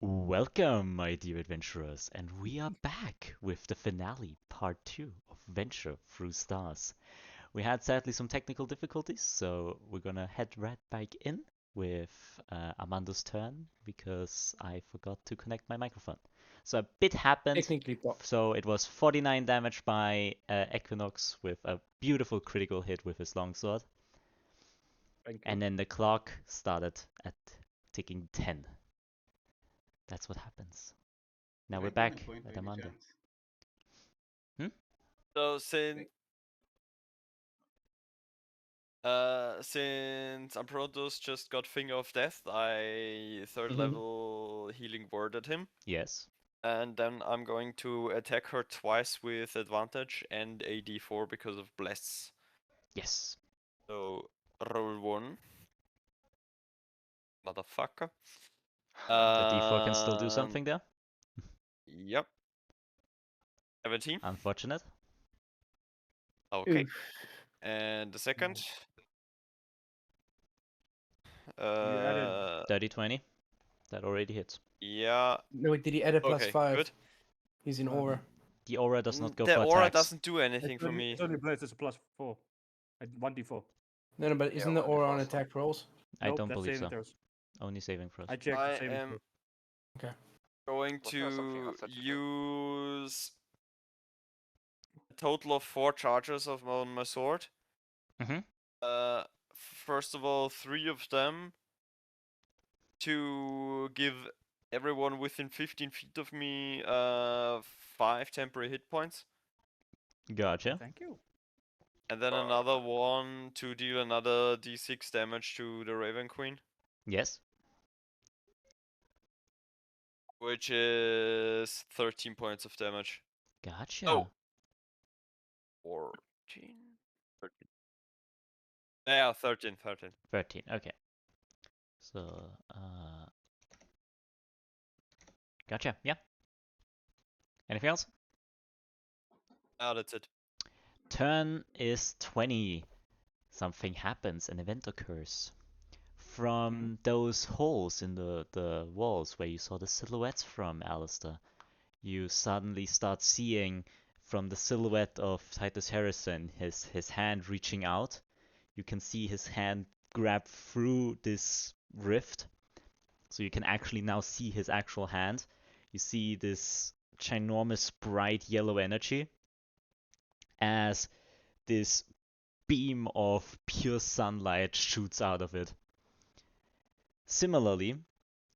Welcome, my dear adventurers, and we are back with the finale, part 2 of Venture Through Stars. We had sadly some technical difficulties, so we're gonna head right back in with Armando's turn because I forgot to connect my microphone. So a bit happened. Technically, So it was 49 damage by Equinox with a beautiful critical hit with his longsword, thank you. and then the clock started at ticking 10. That's what happens. Now Did we're I gain a back point by at any Armando. chance? So since Ambrotos just got Finger of Death, I third Mhm. level healing word at him. Yes. And then I'm going to attack her twice with advantage and a d4 because of bless. Yes. So roll 1. Motherfucker. The D4 can still do something there. Yep. 17. Unfortunate. Okay. Oof. And the second. You added. 30-20. That already hits. Yeah. No, did he add a Okay, +5? good. He's in aura. The aura does not go The for aura attacks. doesn't do anything for me. It's only blessed, it's a +4. 1d4. No, but isn't the aura on attack rolls? I Nope, don't that's believe saving so. throws. Only saving throws. I checked I the saving am throws. Okay. going Wasn't there something to else that you did? use a total of 4 charges on my sword. Mhm. First of all, 3 of them to give everyone within 15 feet of me 5 temporary hit points. Gotcha. Thank you. And then another one to deal another d6 damage to the Raven Queen. Yes. Which is 13 points of damage. Gotcha. Oh. 14? 13. Yeah, 13. 13. Okay. So, gotcha. Yeah. Anything else? That's it. Turn is 20. Something happens. An event occurs. From those holes in the walls where you saw the silhouettes from, Alastor, you suddenly start seeing from the silhouette of Titus Harrison, his hand reaching out. You can see his hand grab through this rift. So you can actually now see his actual hand. You see this ginormous bright yellow energy as this beam of pure sunlight shoots out of it. Similarly,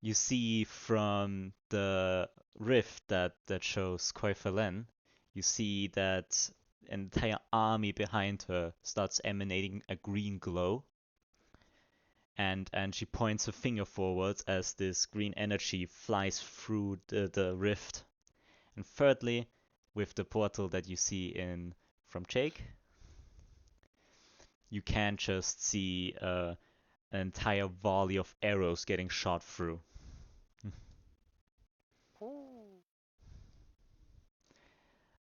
you see from the rift that shows Koifalen, you see that an entire army behind her starts emanating a green glow. And she points her finger forwards as this green energy flies through the rift. And thirdly, with the portal that you see in from Jake, you can just see an entire volley of arrows getting shot through.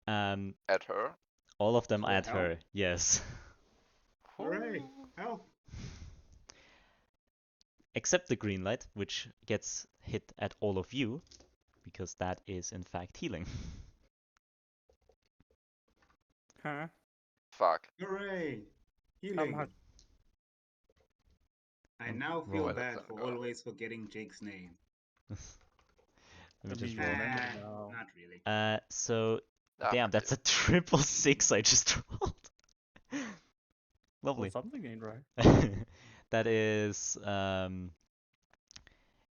At her? All of them For at help? her, yes. Hooray! Help! Except the green light, which gets hit at all of you, because that is in fact healing. Huh? Fuck. Hooray! Healing. much- I now feel Roll. bad Well, for God. always forgetting Jake's name. Let me I just mean, roll. no. Not really. So Ah, damn, that's a triple six I just rolled. Well, Lovely. something ain't right. That is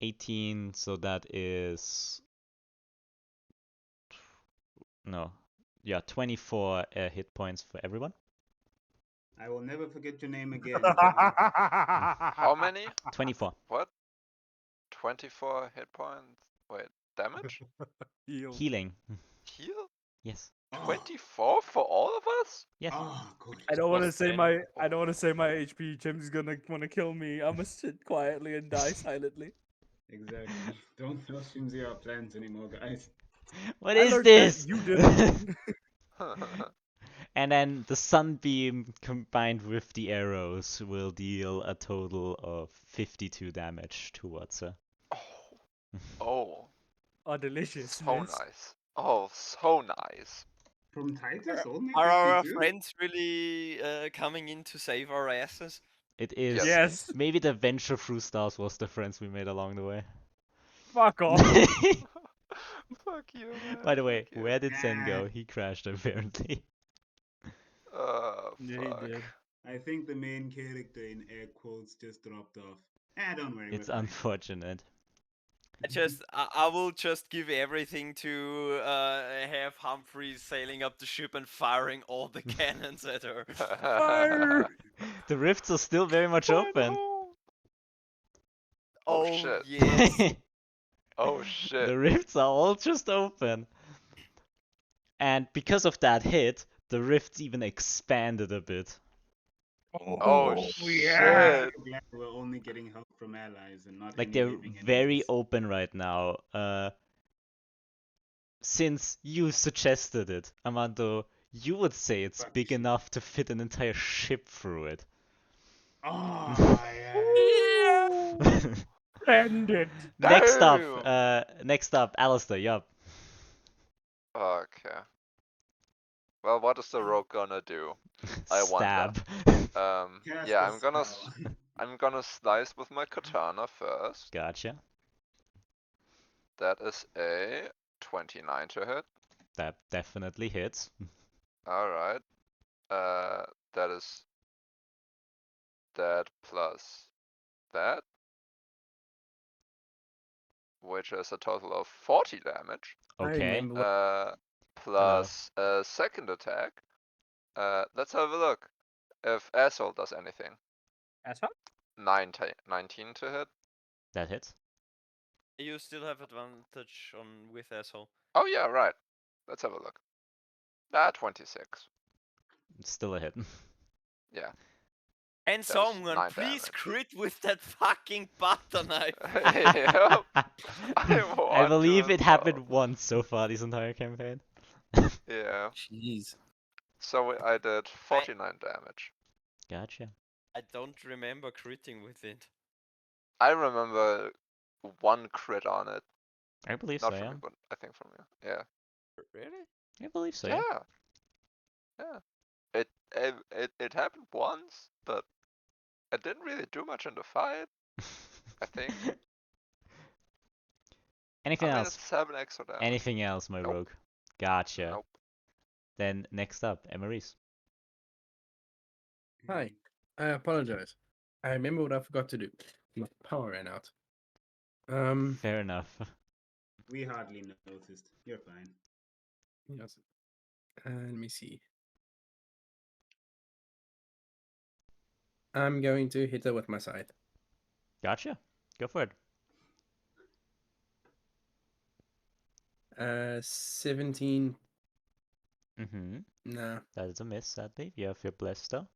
18, so that is no, yeah, 24 hit points for everyone. I will never forget your name again. How many? 24. What? 24 hit points? Wait, damage? Heal. Healing. Heal? Yes. Oh, 24 for all of us? Yes. oh, good. I don't want to Was say 10. my. I don't want to say my HP. Jim's gonna want to kill me. I must sit quietly and die silently. Exactly. Don't tell Shimzy our plans anymore, guys. What I is learned this? that you didn't. And then the sunbeam combined with the arrows will deal a total of 52 damage towards her. Oh, Oh, Oh, delicious. so nice. Oh, so nice. From Titus only Are our 52? friends really coming in to save our asses? It is. Yes. Yes. Maybe the venture through stars was the friends we made along the way. Fuck off. Fuck you, man. By the way, Fuck you. where did Zen Nah. go? He crashed apparently. Oh, Yeah, he fuck. did. I think the main character in air quotes just dropped off. Don't worry, It's we're fine. unfortunate. I will just give everything to have Humphrey sailing up the ship and firing all the cannons at her. Fire! The rifts are still very much open. Oh, Oh shit. yes. Oh shit. The rifts are all just open. And because of that hit, the rifts even expanded a bit. Oh, yeah. shit. I'm glad we're only getting help from allies and not Like any they're living very enemies. open right now. Since you suggested it, Armando, you would say it's Fuck big shit. enough to fit an entire ship through it. Oh, yeah. End it. Next up, Alastor, yup. Okay. Well, what is the rogue gonna do? I wonder. Stab. Cast Yeah, a spell. I'm gonna slice with my katana first. Gotcha. That is a 29 to hit. That definitely hits. Alright. That is that plus that, which is a total of 40 damage. I Okay. remember what Plus a second attack. Let's have a look if asshole does anything. Asshole? 19 to hit. That hits. You still have advantage on with asshole. Oh yeah, right. Let's have a look. 26. It's still a hit. Yeah. And That is someone, 9 please damage. crit with that fucking butter knife. Yep. I want believe to it as happened once so far this entire campaign. Yeah. Jeez. So I did 49 damage. Gotcha. I don't remember critting with it. I remember one crit on it. I believe Not so, from yeah. me, but I think from you. Yeah. Really? I believe so, yeah. Yeah. Yeah. It happened once, but it didn't really do much in the fight. I think. Anything I mean, else? it's 7 extra damage. Anything else, my Nope. rogue? Gotcha. Nope. Then next up, Emeriis. Hi. I apologize. I remember what I forgot to do. My power ran out. Fair enough. We hardly noticed. You're fine. Yes. Let me see. I'm going to hit her with my scythe. Gotcha. Go for it. 17. Mm-hmm. Nah, That is a miss, sadly. You have your blessed though.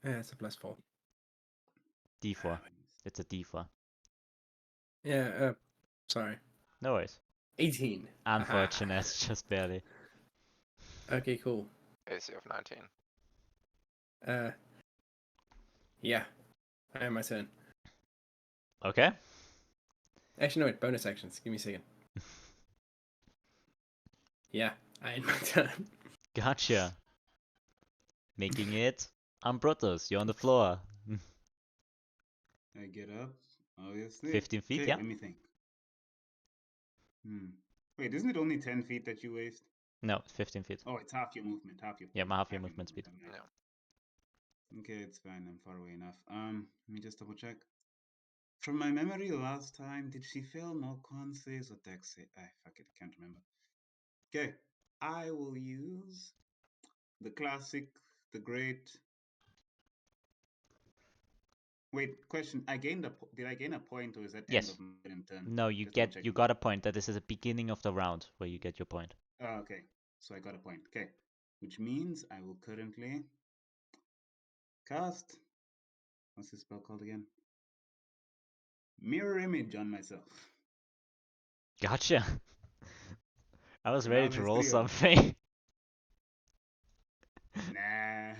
it's a +4. D4. It's a D4. Yeah, sorry. No worries. 18. Aha. Unfortunate, just barely. Okay, cool. AC of 19. Yeah. I have my turn. Okay. Actually, no, wait, bonus actions. Give me a second. Yeah, I had my turn. Gotcha. Making it Ambrotos. You're on the floor. I get up, obviously. 15 feet, Okay, yeah? let me think. Wait, isn't it only 10 feet that you waste? No, 15 feet. Oh, it's half your movement. Half your Yeah, movement, half your movement speed. okay. Yeah. Okay, it's fine. I'm far away enough. Let me just double check. From my memory, last time, did she fail no con saves or dex save? Fuck it, I can't remember. Okay, I will use the classic, the great. Wait, question. Did I gain a point, or is that Yes. end of my turn? No, you Just double you checking. got a point. That is at the beginning of the round where you get your point. Oh, okay, so I got a point. Okay, which means I will currently cast. What's this spell called again? Mirror image on myself. Gotcha. I was So ready now to there's roll 3 of them. something. Nah.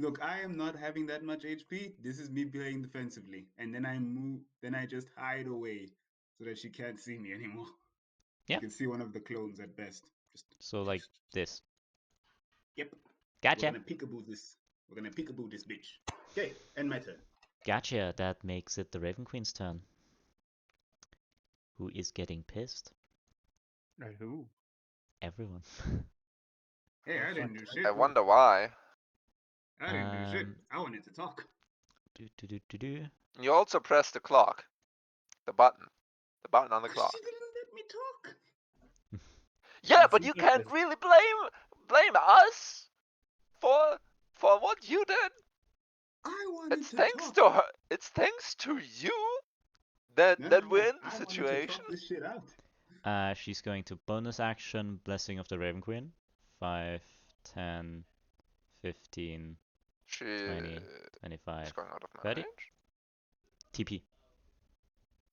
Look, I am not having that much HP. This is me playing defensively, and then I move. Then I just hide away so that she can't see me anymore. Yeah. You can see one of the clones at best. Just So like this. yep. We're Gotcha. gonna peekaboo this. We're gonna peekaboo this bitch. Okay, end my turn. Gotcha. That makes it the Raven Queen's turn. Who is getting pissed? Who? Everyone. Hey, I didn't do shit. I wonder why. I didn't do shit. Um, I wanted to talk. do. You also press the clock. The button on the clock. She didn't let me talk. Yeah, It but seems you like can't this. really blame us for what you did. I wanted It's to thanks talk. to her. It's thanks to you that No, that no, we're no. in the I wanted to situation. talk this shit out. She's going to bonus action Blessing of the Raven Queen. 5, 10, 15, She 20, is 25, going out of my 30. range. TP.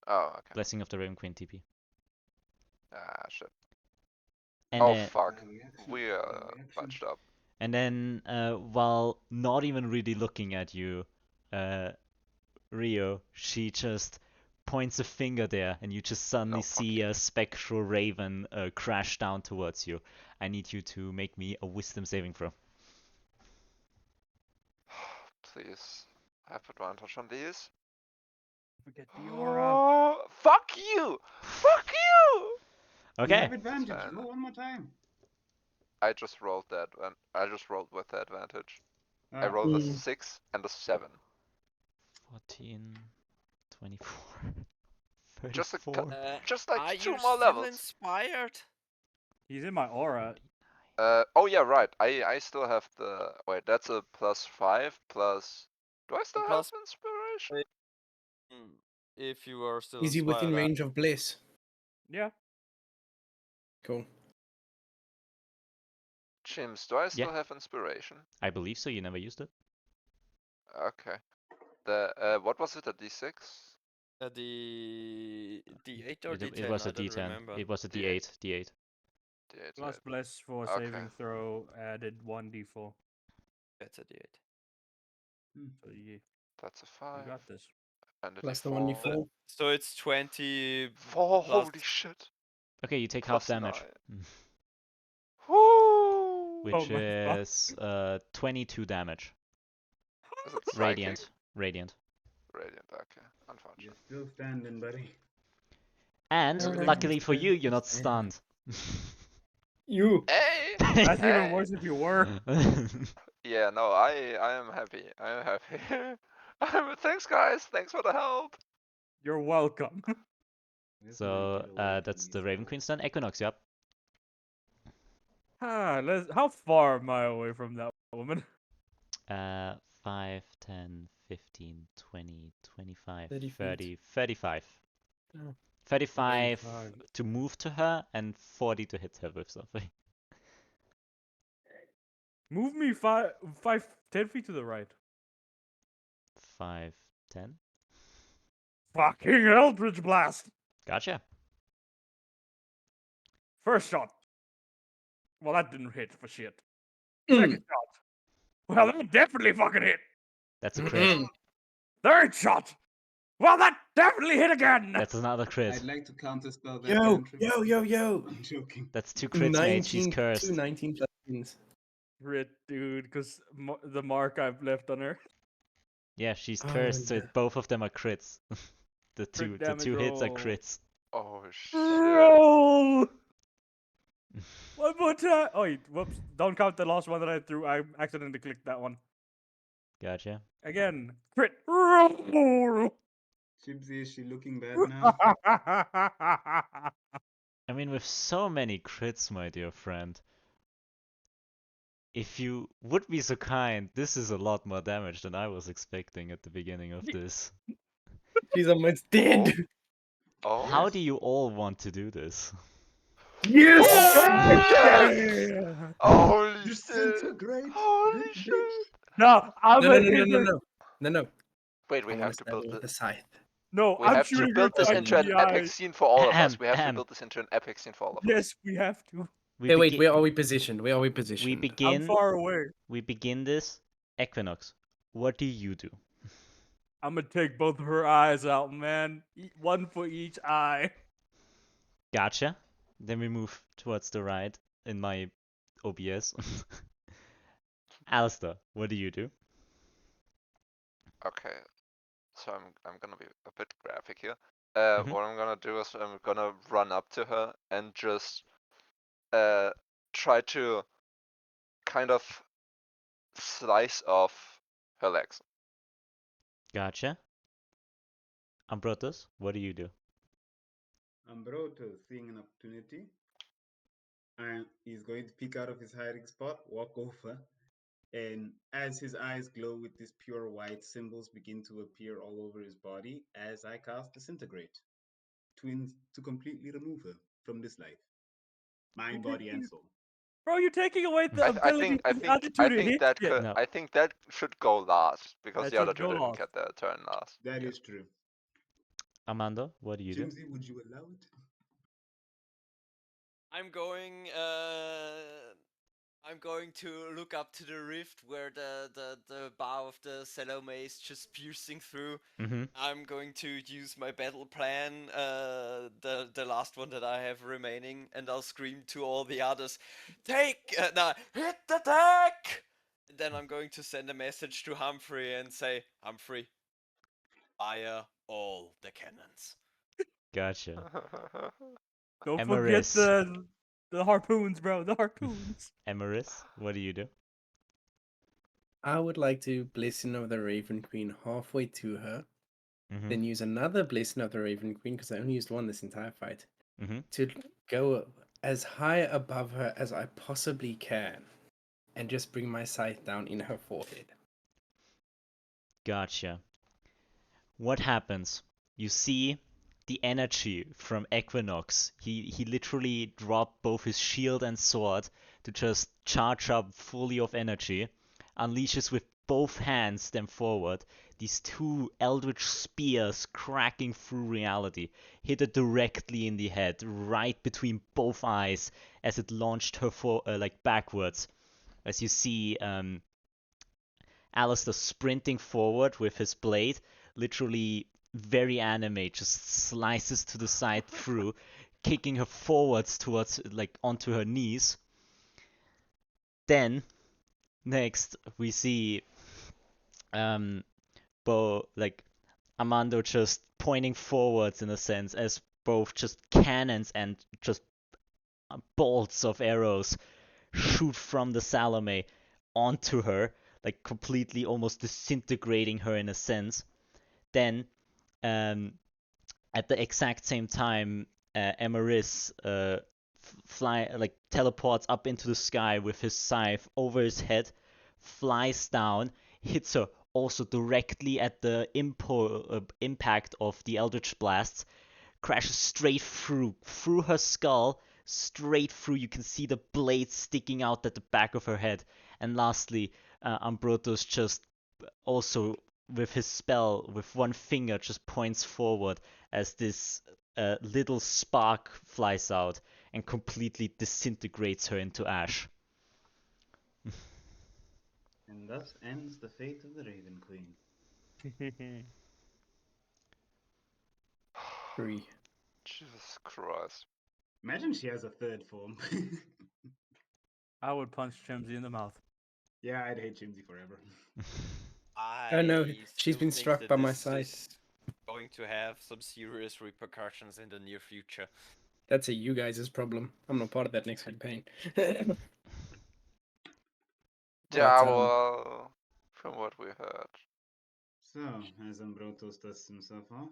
Oh, okay. Blessing of the Raven Queen TP. Ah, shit. And Oh then, fuck. Reaction. We are Reaction. bunched up. and then while not even really looking at you, Rio, she just points a finger there, and you just suddenly No, fuck see you. a spectral raven crash down towards you. I need you to make me a wisdom saving throw. Please have advantage on these. Forget the aura. Oh, fuck you! Fuck you! You Okay. have advantage. Fine. Roll one more time. I just rolled that one. I just rolled with the advantage. I Ah, rolled a Mm. 6 and a 7. 14, 24, Just a 34. just like Are 2 you more still levels. inspired? He's in my aura. Oh yeah, right. I still have the wait. That's a +5 plus. Do I still Plus- have inspiration? If you are still Is he inspired. within range of bliss? Yeah. Cool. James, do I still have inspiration? I believe so. You never used it. Okay. The what was it? A D6? The D8 or D10? It was I a don't D10. remember. It was a D8. D8. D8. D8. Plus bless for Okay. saving throw added 1d4. That's a D8. So you That's a 5. got this. And a Plus the D4. 1d4. So it's 20. 4. plus- Holy shit. Okay, you take Plus half damage, 9. Woo! Oh which my God. is 22 damage. Is it psychic? Radiant. Radiant. Okay. you're Unfortunate. still standing, buddy. And Alright, luckily for you, understand, you're not understand. stunned. You. Hey! That's even Hey! worse if you were. Yeah, no, I am happy. I am happy. Thanks, guys. Thanks for the help. You're welcome. So that's the Raven Queen's turn. Equinox, yep. How far am I away from that woman? 5, 10, 15, 20, 25, 30 feet. 30, 35. Oh. 35 35. to move to her and 40 to hit her with something. Move me 10 feet to the right. 5, 10. Fucking Eldritch Blast! Gotcha. First shot. Well, that didn't hit for shit. Mm. Second shot. Well, that definitely fucking hit. That's a crit. Mm. Third shot. Well, that definitely hit again. That's another crit. I'd like to counterspell that Yo, cantrip. yo. I'm joking. That's 2 crits, mate. She's 19, cursed. 2 19 plus wins. Crit, dude, because the mark I've left on her. Yeah, she's Oh, cursed, so yeah. both of them are crits. the two damage hits are roll. crits. Oh shit. Roll! One more time. Oh, wait, whoops. Don't count the last one that I threw. I accidentally clicked that one. Gotcha. Again. Crit. Roll! Chibsy, is she looking bad now? I mean, with so many crits, my dear friend, if you would be so kind, this is a lot more damage than I was expecting at the beginning of this. She's almost dead. Oh. How do you all want to do this? Yes! Yes! Holy You're shit! so great. Holy Good shit! No, I'm No. Wait, I we want have to to stab build her with this. the scythe. No, We I'm have to shooting her build this right into in an the epic eye. scene for all of us. We have to Ahem. build this into an epic scene for all of us. Yes, we have to. We Hey, wait, begin- where are we positioned? We I'm begin. far away. We begin this Equinox, what do you do? I'm gonna take both of her eyes out, man. One for each eye. Gotcha. Then we move towards the right in my OBS. Alastor, what do you do? Okay, so I'm gonna be a bit graphic here. Mhm. What I'm gonna do is I'm gonna run up to her and just try to kind of slice off her legs. Gotcha. Ambrotos, what do you do? Ambroto, seeing an opportunity, and he's going to peek out of his hiding spot, walk over, and as his eyes glow with these pure white, symbols begin to appear all over his body as I cast Disintegrate to completely remove her from this life, mind, body, and soul. Bro, you're taking away the I ability for the other two to hit shit. No. I think that should go last because That the other should two go didn't last. get their turn last. That Yeah. is true. Armando, what do you do? Jimsy, would you allow it? I'm going. I'm going to look up to the rift where the bow of the Salome is just piercing through. Mm-hmm. I'm going to use my battle plan, the last one that I have remaining, and I'll scream to all the others, hit the deck! Then I'm going to send a message to Humphrey and say, Humphrey, fire all the cannons. Gotcha. Don't forget Emeriis. the harpoons, bro. The harpoons. Emeriis, what do you do? I would like to Blessing of the Raven Queen halfway to her, Mm-hmm. then use another Blessing of the Raven Queen, because I only used one this entire fight, Mm-hmm. to go as high above her as I possibly can, and just bring my scythe down in her forehead. Gotcha. What happens? You see the energy from Equinox. He literally dropped both his shield and sword to just charge up fully of energy, unleashes with both hands them forward. These two eldritch spears cracking through reality hit her directly in the head, right between both eyes, as it launched her like backwards. As you see, Alastor sprinting forward with his blade, literally very anime, just slices to the side through, kicking her forwards towards, like, onto her knees. Then, next, we see, like, Armando just pointing forwards in a sense, as both just cannons and just bolts of arrows shoot from the Salome onto her, like completely almost disintegrating her in a sense. Then, at the exact same time, Emeriis teleports up into the sky with his scythe over his head, flies down, hits her also directly at the impact of the Eldritch Blasts, crashes straight through her skull, straight through. You can see the blade sticking out at the back of her head. And lastly, Ambrotos just also with his spell, with one finger, just points forward as this little spark flies out and completely disintegrates her into ash. And thus ends the fate of the Raven Queen. 3. Jesus Christ. Imagine she has a third form. I would punch Chimsy in the mouth. Yeah, I'd hate Jimsy forever. Oh no, I she's still been think struck that by my this scythe. is going to have some serious repercussions in the near future. That's a you guys' problem. I'm not part of that next campaign. Yeah, But, well, from what we heard. So, as Ambrotos dusts himself off,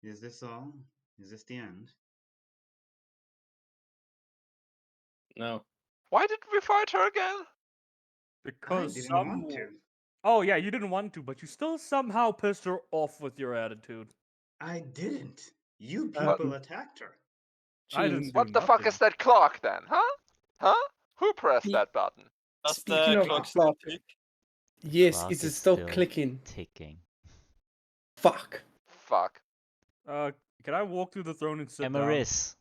is this all? Is this the end? no. Why did we fight her again? Because I didn't want to. Oh yeah, you didn't want to, but you still somehow pissed her off with your attitude. I didn't. You Uh, people attacked her. I didn't James, do What the fuck nothing. is that clock then, huh? Huh? Who pressed Ye- that button? Does Speaking the of clock the still clock, tick? yes, Clock it's is still clicking. ticking. Fuck. Fuck. Can I walk through the throne and sit down? Emeriis,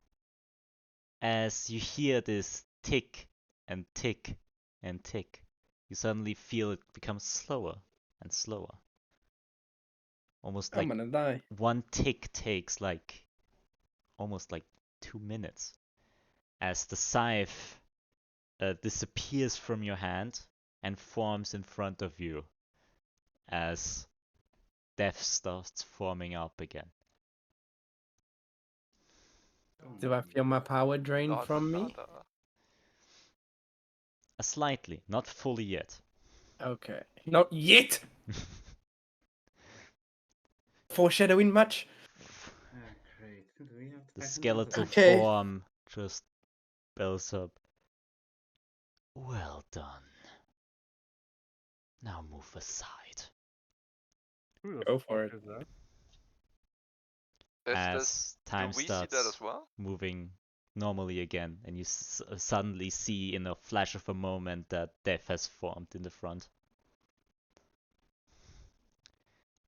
as you hear this tick and tick and tick, you suddenly feel it become slower and slower. Almost I'm like gonna die. one tick takes like almost like 2 minutes as the scythe disappears from your hand and forms in front of you as death starts forming up again. Do I feel my power drained Not from me? another. Slightly, not fully yet. Okay. Not yet! Foreshadowing much? Ah, great. Do we have to The fight skeletal another? Okay. form just bells up. Well done. Now move aside. Who the Go for fuck it. is that? Is As this? Do time we see that starts as well? moving normally again, and you suddenly see in a flash of a moment that death has formed in the front.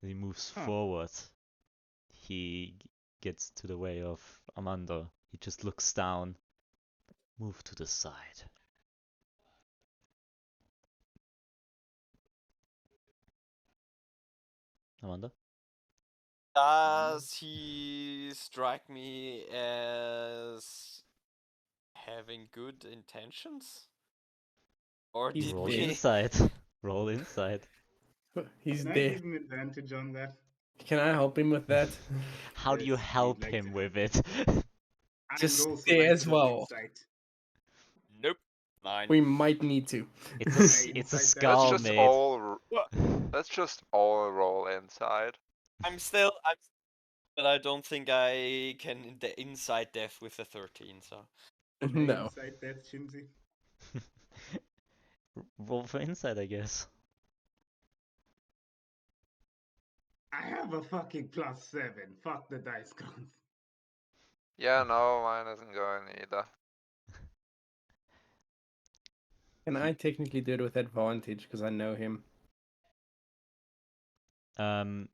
He moves Huh. forward. He gets to the way of Armando. He just looks down. Move to the side. Armando? Does he strike me as having good intentions? Or He's did Roll dead. we? inside. Roll inside. He's Can I dead. give him advantage on that? Can I help him with that? How do you Yes, we'd help like him to. with it? I Just would also stay like as to look well. insight. Nope. 9. We might need to. It's I it's a insight that. skull, Let's just mate. all. What? Let's just all roll inside. I'm but I don't think I can inside death with a 13. So Can I No. insight that, Shinzi? Roll for inside, I guess. I have a fucking +7. Fuck the dice gods. Yeah, no, mine isn't going either. Can I technically do it with advantage because I know him?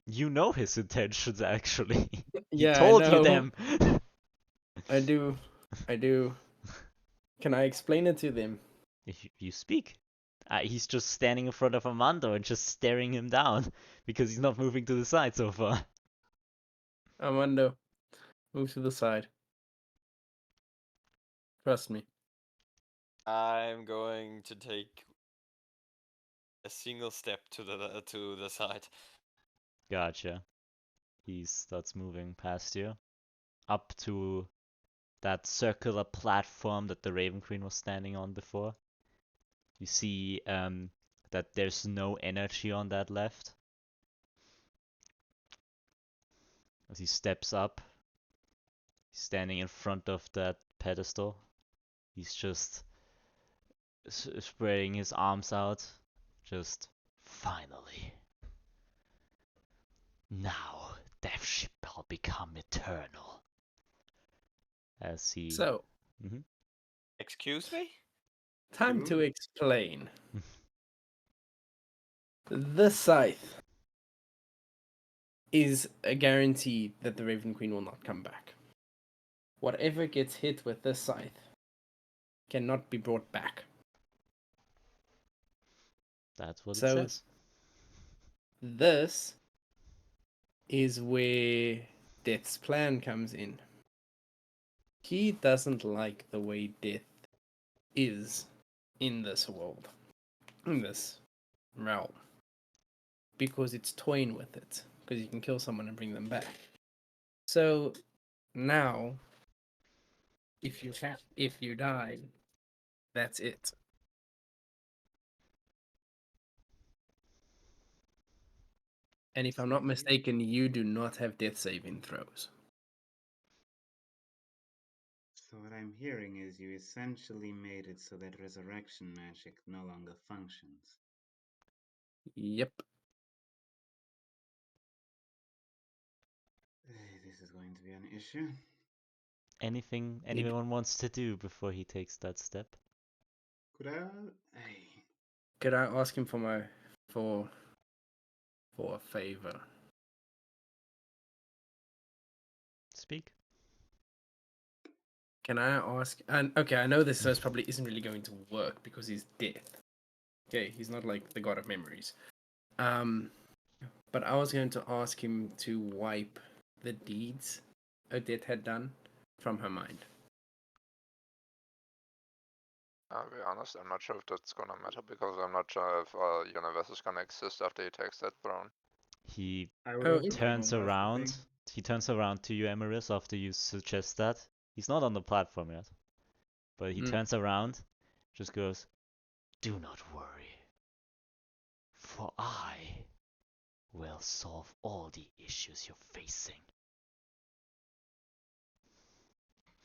You know his intentions actually. He Yeah, I told you know. them. I do. I do. Can I explain it to them? If you speak. He's just standing in front of Armando and just staring him down because he's not moving to the side so far. Armando, move to the side. Trust me. I'm going to take a single step to the side. Gotcha. He starts moving past you up to that circular platform that the Raven Queen was standing on before. You see that there's no energy on that left. As he steps up, he's standing in front of that pedestal. He's just spreading his arms out. Just finally. Now, death shall become eternal. As he. So, Mhm. Excuse me? time to True. explain. The scythe is a guarantee that the Raven Queen will not come back. Whatever gets hit with this scythe cannot be brought back. That's what it So, says. this is where Death's plan comes in. He doesn't like the way death is in this world, in this realm, because it's toying with it, because you can kill someone and bring them back. So now, if you die, that's it. And if I'm not mistaken, you do not have death saving throws. So what I'm hearing is you essentially made it so that resurrection magic no longer functions. Yep. This is going to be an issue. Anything anyone wants to do before he takes that step? Could I? Could I ask him for a favor? Speak. Can I ask? And okay, I know this probably isn't really going to work because he's dead. Okay, he's not like the god of memories. But I was going to ask him to wipe the deeds Odette had done from her mind. I'll be honest, I'm not sure if that's gonna matter because I'm not sure if universe is gonna exist after he takes that throne. He I would Oh, hope so, turns that's the around. thing. He turns around to you, Emeriis, after you suggest that. He's not on the platform yet, but he turns around, just goes, "Do not worry, for I will solve all the issues you're facing."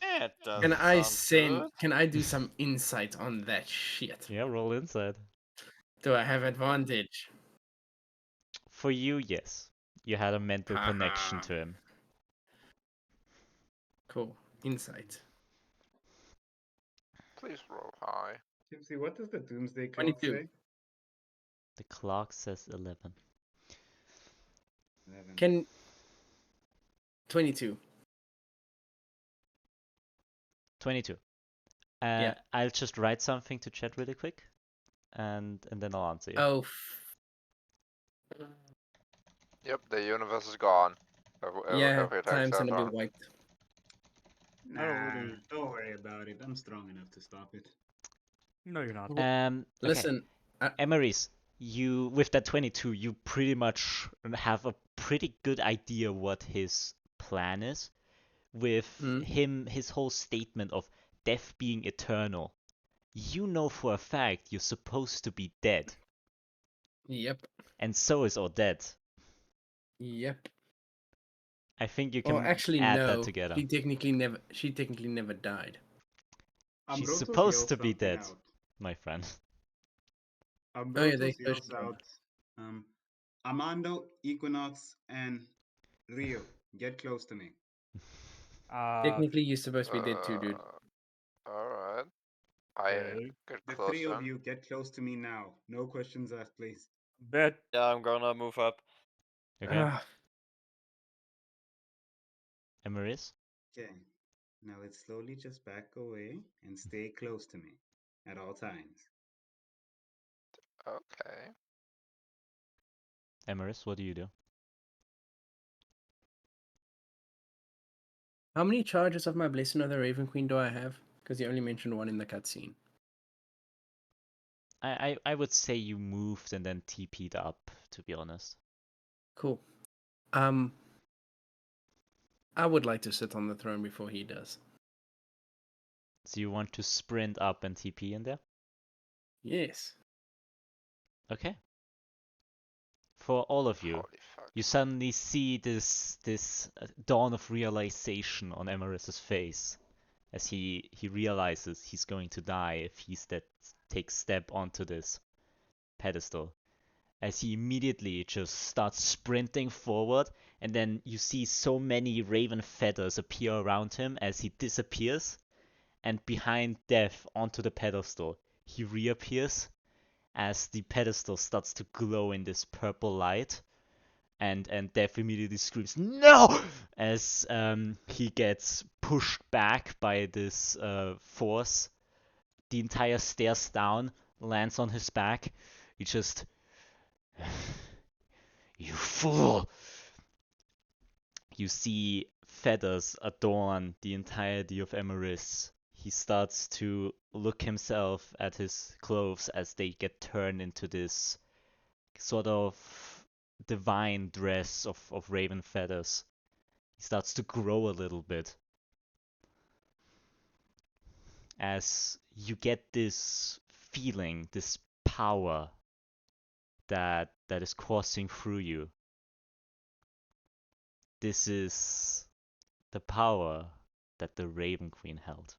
It Can doesn't I sound good. Can I do some insight on that shit? Yeah, roll inside. Do I have advantage? For you, yes. You had a mental connection Haha. to him. Cool. Insight. Please roll high. Gypsy, what does the doomsday clock 22. say? The clock says 11. 11. Can 22. 22. Yeah. I'll just write something to chat really quick, and then I'll answer you. Oh. Yep, the universe is gone. Yeah, If he takes time's that gonna be throne. wiped. I don't Nah, really. don't worry about it. I'm strong enough to stop it. No, you're not. Okay. Listen, Emeriis, you with that 22, you pretty much have a pretty good idea what his plan is, with his whole statement of death being eternal. You know for a fact you're supposed to be dead, yep, and so is Odette. yep. I think you Oh, can actually, add that no. together. She technically never died. She's Ambrotos supposed yells to be something dead, out. my friend. Oh yeah, they Ambrotos yells out, Armando, Equinox, and Rio, get close to me. Technically, you're supposed to be dead too, dude. Alright. I Okay. get The close three to of him. you get close to me now. No questions asked, please. Bet. Yeah, I'm gonna move up. Okay, Emeriis? Okay. Now let's slowly just back away and stay close to me at all times. Okay. Emeriis, what do you do? How many charges of my Blessing of the Raven Queen do I have? Because you only mentioned one in the cutscene. I would say you moved and then TP'd up, to be honest. Cool. I would like to sit on the throne before he does. So you want to sprint up and TP in there? Yes. Okay. For all of you, Holy fuck. you suddenly see this dawn of realization on Emeriis' face as he realizes he's going to die if he takes step onto this pedestal. As he immediately just starts sprinting forward, and then you see so many raven feathers appear around him as he disappears, and behind Death onto the pedestal, he reappears as the pedestal starts to glow in this purple light, and Death immediately screams "No!" as he gets pushed back by this force. The entire stairs down, lands on his back. He just "You fool!" You see feathers adorn the entirety of Emeriis. He starts to look himself at his clothes as they get turned into this sort of divine dress of raven feathers. He starts to grow a little bit as you get this feeling, this power that is coursing through you. This is the power that the Raven Queen held.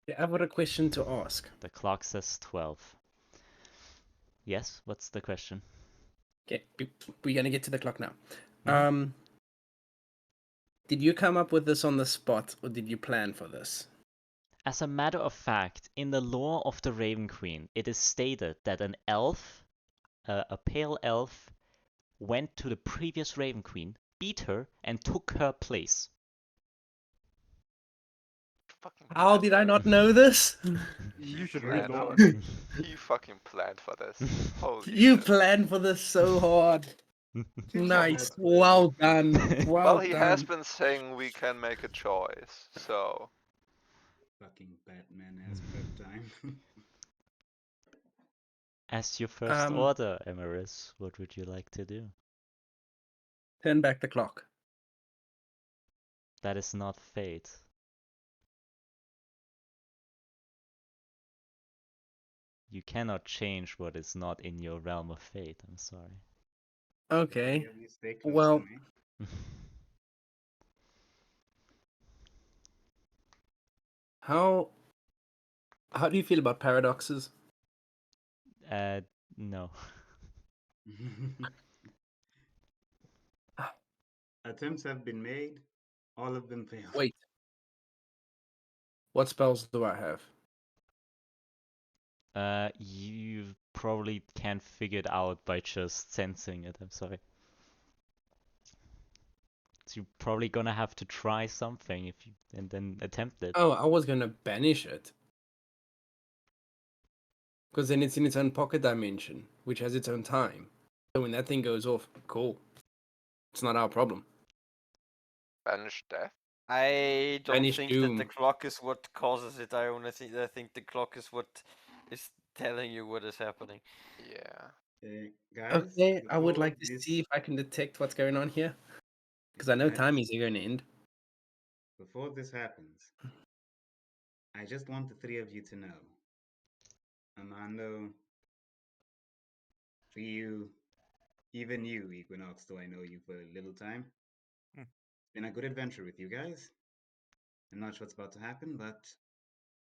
Yeah, I've got a question to ask. The clock says 12. Yes, what's the question? Okay, we're gonna get to the clock now. Mhm. Did you come up with this on the spot, or did you plan for this? As a matter of fact, in the lore of the Raven Queen, it is stated that an elf, a pale elf, went to the previous Raven Queen, beat her, and took her place. fucking How planned did for I this. not know this? You should Right read more. on. You fucking planned for this. Holy You shit. planned for this so hard. Good job, Nice. lads. Well done. Well, Well he done. has been saying we can make a choice, so Fucking Batman ass prep time. As your first Um, order, Emeriis, what would you like to do? Turn back the clock. That is not fate. You cannot change what is not in your realm of fate, I'm sorry. Okay. Yeah, you stay close Well, to me. how do you feel about paradoxes? No. Attempts have been made. All of them failed. Wait. What spells do I have? You probably can't figure it out by just sensing it, I'm sorry. So you're probably gonna have to try something if you and then attempt it. Oh, I was gonna banish it. Because then it's in its own pocket dimension, which has its own time. So when that thing goes off, cool. It's not our problem. banish death. I don't Banish think that the doom. clock is what causes it. I think the clock is what is telling you what is happening. Yeah. Guys, Okay, I would before like to this, see if I can detect what's going on here. Because I know I time just- is going to end. before this happens, I just want the three of you to know. Armando, for you, even you, Equinox, though I know you for a little time. Hmm. It's been a good adventure with you guys. I'm not sure what's about to happen, but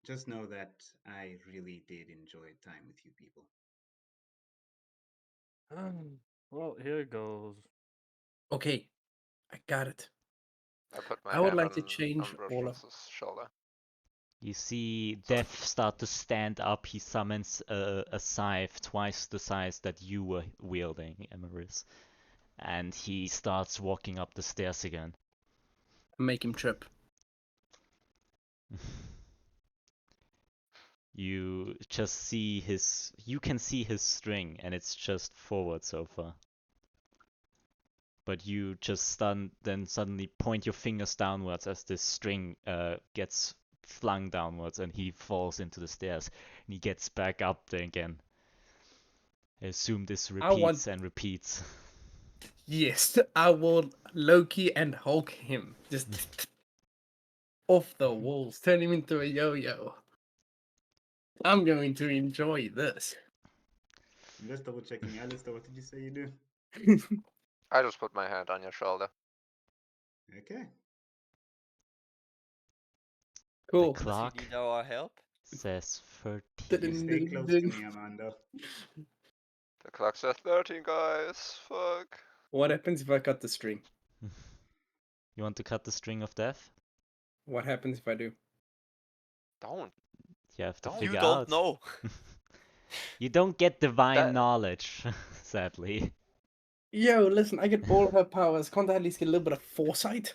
just know that I really did enjoy time with you people. Well, here goes. Okay, I got it. I put my I would hand like to on change all of... Ambrotos' shoulder. You see Death start to stand up. He summons a scythe twice the size that you were wielding, Emeriis. And he starts walking up the stairs again. Make him trip. You just see his... You can see his string, and it's just forward so far. But you just then suddenly point your fingers downwards as this string gets flung downwards, and he falls into the stairs. And he gets back up there again. I assume this I want... repeats and repeats. Yes, I will Loki and Hulk him. Just off the walls. Turn him into a yo-yo. I'm going to enjoy this. I'm just double checking. Alastor, what did you say you do? I just put my hand on your shoulder. Okay. The Cool. Does clock he need our help? says You 13. stay close to me, Armando. The clock says 13, guys. Fuck. What happens if I cut the string? You want to cut the string of death? What happens if I do? Don't. You have to Don't. figure You don't out. know. You don't get divine That- knowledge, sadly. Yo, listen, I get all of her powers. Can't I at least get a little bit of foresight?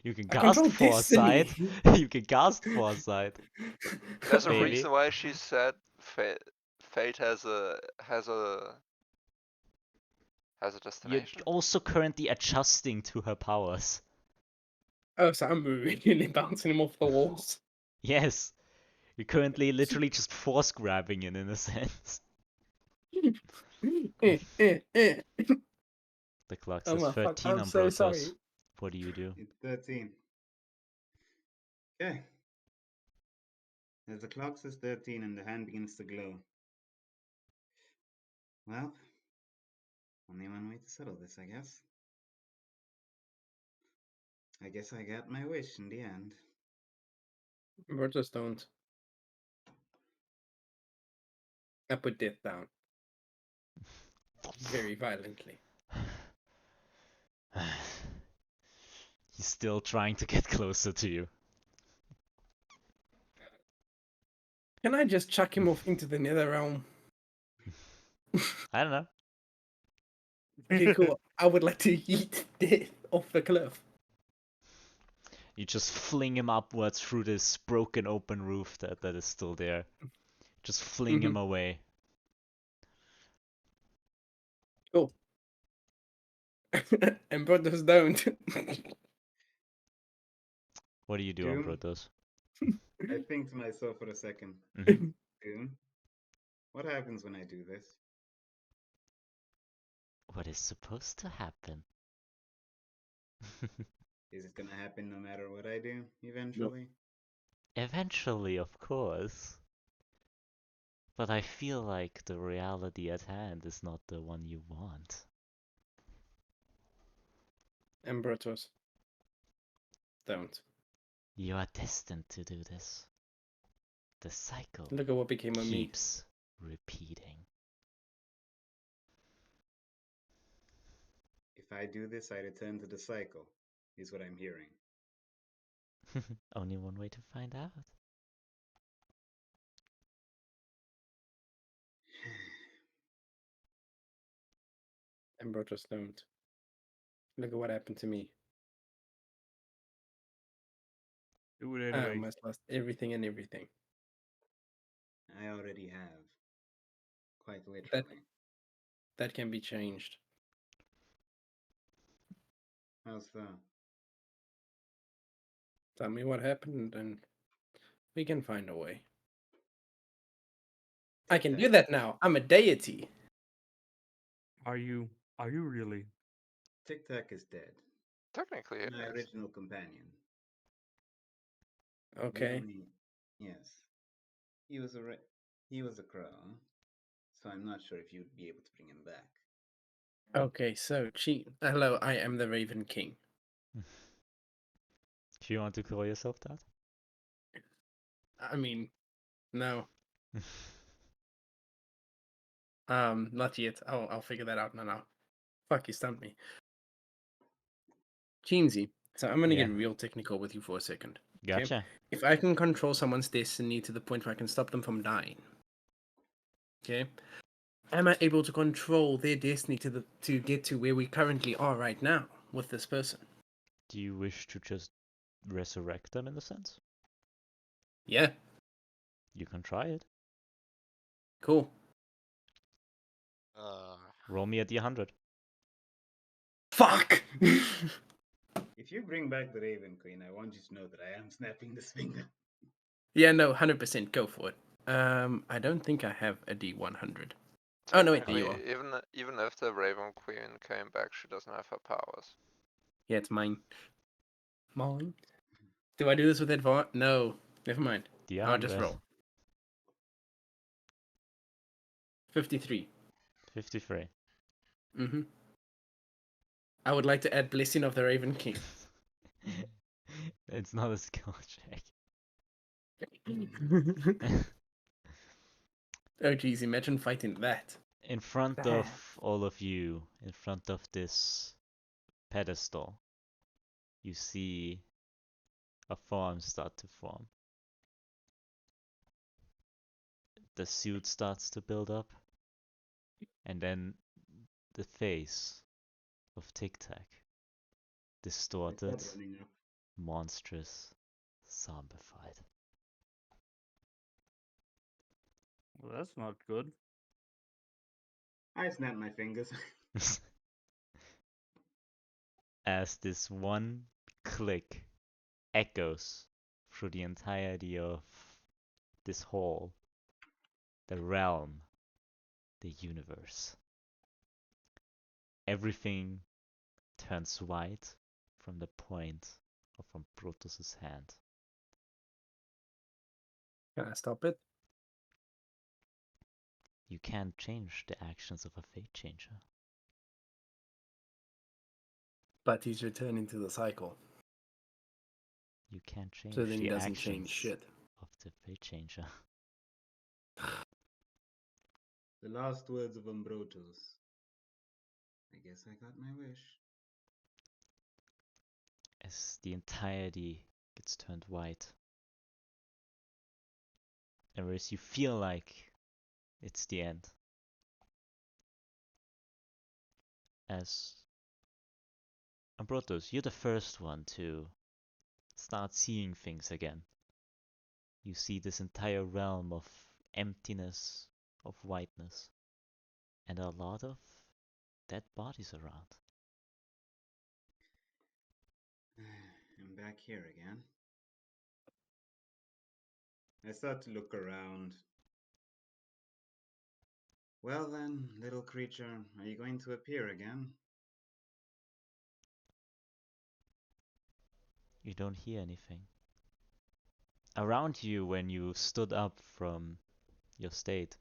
You can I cast control foresight. destiny. You can cast foresight. There's a Maybe. reason why she said fate has a You're destination. also currently adjusting to her powers. Oh, so I'm really bouncing him off the walls. Yes. You're currently literally just force grabbing it in a sense. eh. The clock Oh says my fuck, 13 I'm so Ambrotos. sorry. What do you do? It's 13. Okay. As the clock says 13 and the hand begins to glow. Well, only one way to settle this, I guess. I guess I got my wish in the end. Ambrotos don't. I put death down. Very violently. He's still trying to get closer to you. Can I just chuck him off into the nether realm? I don't know. Okay, cool. I would like to eat death off the cliff. You just fling him upwards through this broken open roof that is still there. Just fling him away. Cool. Ambrotos don't. What do you do, Doom? Ambrotos? I think to myself for a second. Mhm. Doom, what happens when I do this? What is supposed to happen? Is it gonna happen no matter what I do, Nope. eventually? Eventually, of course. But I feel like the reality at hand is not the one you want. Ambrotos don't. You are destined to do this. The cycle Look at what became of me. keeps repeating. If I do this, I return to the cycle, is what I'm hearing. Only one way to find out. Ambrotos don't. Look at what happened to me. Do it I anyway. almost lost everything and everything. I already have. Quite literally. That can be changed. How's that? Tell me what happened and we can find a way. I can do that now. I'm a deity. Are you really? Tic Tac is dead. Technically, it My is. original companion. The Okay. only... Yes. He was a crow, so I'm not sure if you'd be able to bring him back. Okay, so hello, I am the Raven King. Do you want to call yourself that? I mean, no. Not yet. I'll figure that out now. Fuck, you stumped me. Jeansy, so I'm gonna Yeah. get real technical with you for a second. Gotcha. If I can control someone's destiny to the point where I can stop them from dying, okay, am I able to control their destiny to get to where we currently are right now with this person? Do you wish to just resurrect them in a sense? Yeah, You can try it. cool. Roll me a d100. Fuck. If you bring back the Raven Queen, I want you to know that I am snapping this finger. Yeah, no, 100%. Go for it. I don't think I have a D100. Oh no, wait, there you Technically, are. even if the Raven Queen came back, she doesn't have her powers. Yeah, it's mine. Mine. Do I do this with advantage? No, never mind. I'll just D100. roll. 53. 53. Mm-hmm. I would like to add Blessing of the Raven King. It's not a skill check. Oh geez, imagine fighting that. In front of all of you, in front of this pedestal, you see a form start to form. The suit starts to build up, and then the face of Tic Tac, distorted, Running up. monstrous, zombified. Well, that's not good. I snap my fingers. As this one click echoes through the entirety of this hall, the realm, the universe. Everything turns white from the point of Ambrotos' hand. Can I stop it? You can't change the actions of a fate changer. But he's returning to the cycle. You can't change So then he the doesn't actions change shit. of the fate changer. The last words of Ambrotos. I guess I got my wish. As the entirety gets turned white. And whereas you feel like it's the end. As Ambrotos, you're the first one to start seeing things again. You see this entire realm of emptiness, of whiteness, and a lot of dead bodies around. I'm back here again. I start to look around. Well then, little creature, are you going to appear again? You don't hear anything. Around you, when you stood up from your state,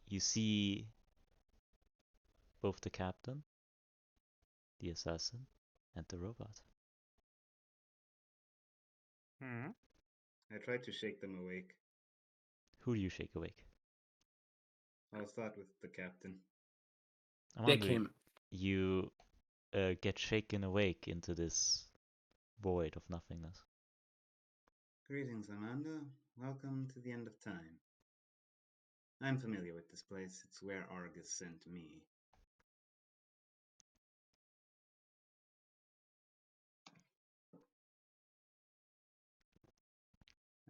you see both the captain, the assassin, and the robot. Hmm. I try to shake them awake. Who do you shake awake? I'll start with the captain. Dick Armando, him. you get shaken awake into this void of nothingness. Greetings, Armando. Welcome to the end of time. I'm familiar with this place. It's where Argus sent me.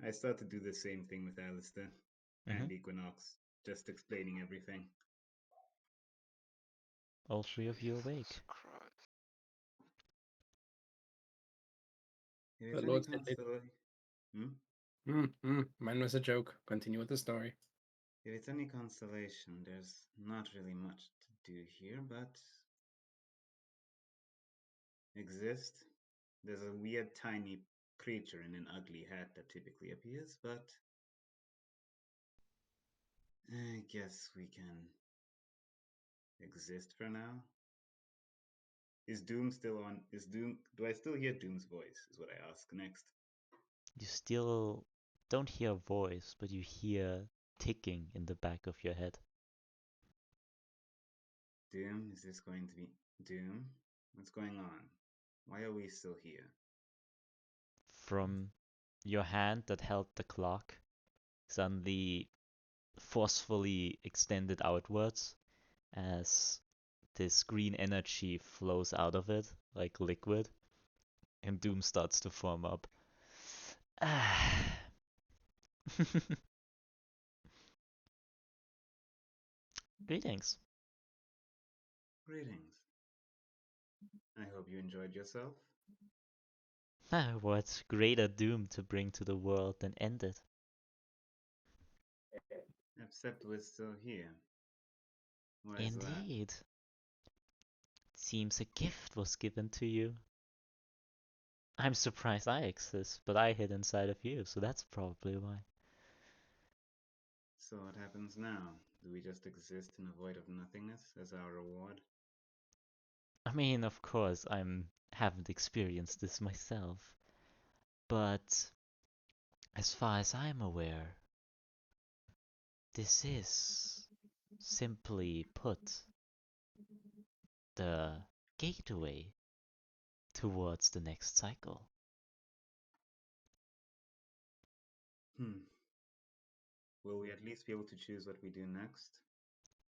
I start to do the same thing with Alastor and Equinox, just explaining everything. All three of you awake. Jesus Christ. If The it's any Lord said it. consolation, Mine was a joke. Continue with the story. if it's any consolation, there's not really much to do here, but exist. There's a weird tiny creature in an ugly hat that typically appears, but I guess we can exist for now. Is Doom still on? Is Doom? Do I still hear Doom's voice? Is what I ask next. You still don't hear a voice, but you hear ticking in the back of your head. Doom, is this going to be Doom? What's going on? Why are we still here? From your hand that held the clock suddenly forcefully extended outwards as this green energy flows out of it like liquid, and Doom starts to form up. Greetings. Greetings. I hope you enjoyed yourself. What greater doom to bring to the world than end it? Except we're still here. Why is that? Indeed. Seems a gift was given to you. I'm surprised I exist, but I hid inside of you, so that's probably why. So what happens now? Do we just exist in a void of nothingness as our reward? I mean, of course, haven't experienced this myself, but as far as I'm aware, this is, simply put, the gateway towards the next cycle. Will we at least be able to choose what we do next?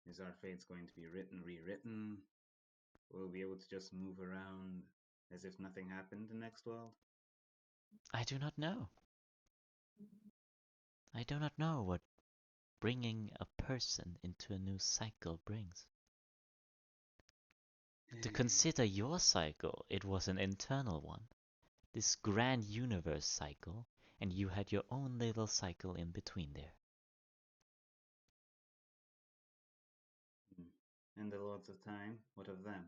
Is our fates going to be rewritten? Will we be able to just move around as if nothing happened in the next world? I do not know. I do not know what bringing a person into a new cycle brings. To consider your cycle, it was an internal one. This grand universe cycle, and you had your own little cycle in between there. And the Lords of Time, what of them?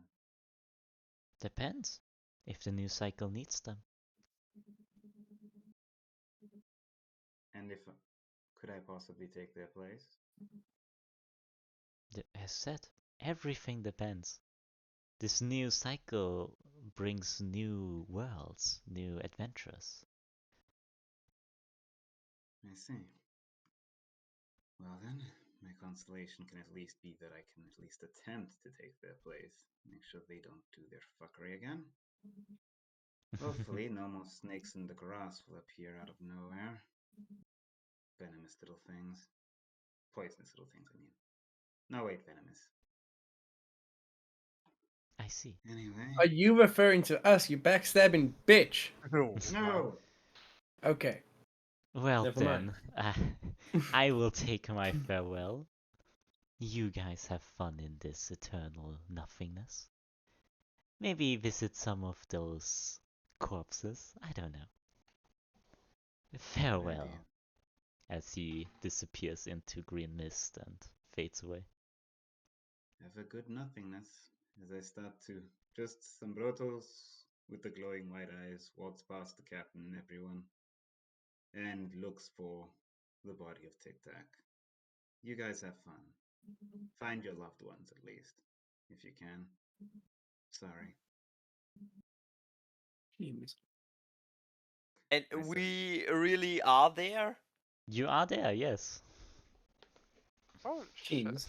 Depends, if the new cycle needs them. And if could I possibly take their place? As said, everything depends. This new cycle brings new worlds, new adventures. I see. Well then, my consolation can at least be that I can at least attempt to take their place. Make sure they don't do their fuckery again. Hopefully, no more snakes in the grass will appear out of nowhere. Venomous little things. Poisonous little things, I mean. No, wait, venomous. I see. Anyway. Are you referring to us, you backstabbing bitch? No. No! Okay. Well Never mind. then, I will take my farewell. You guys have fun in this eternal nothingness. Maybe visit some of those corpses. I don't know. Farewell, as he disappears into green mist and fades away. Have a good nothingness as I start to. Just Ambrotos with the glowing white eyes walks past the captain and everyone and looks for the body of Tic Tac. You guys have fun. Find your loved ones at least, if you can. Sorry. Jeez. And I said- we really are there? You are there, yes. Oh shit. Jeez.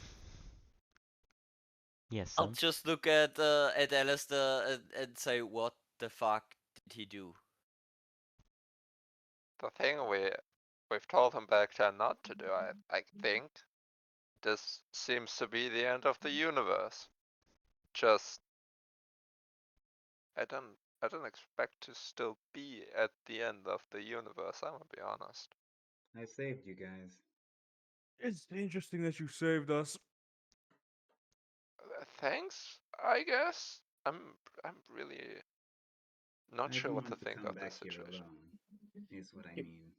Yes, I'll son. just look at Alastor and say, what the fuck did he do? The thing we've told him back then not to do, I think. This seems to be the end of the universe. Just I don't expect to still be at the end of the universe, I'm gonna be honest. I saved you guys. It's interesting that you saved us. Thanks, I guess. I'm really not I sure didn't what to want to think come of back this here situation. alone, is what I Yep. mean.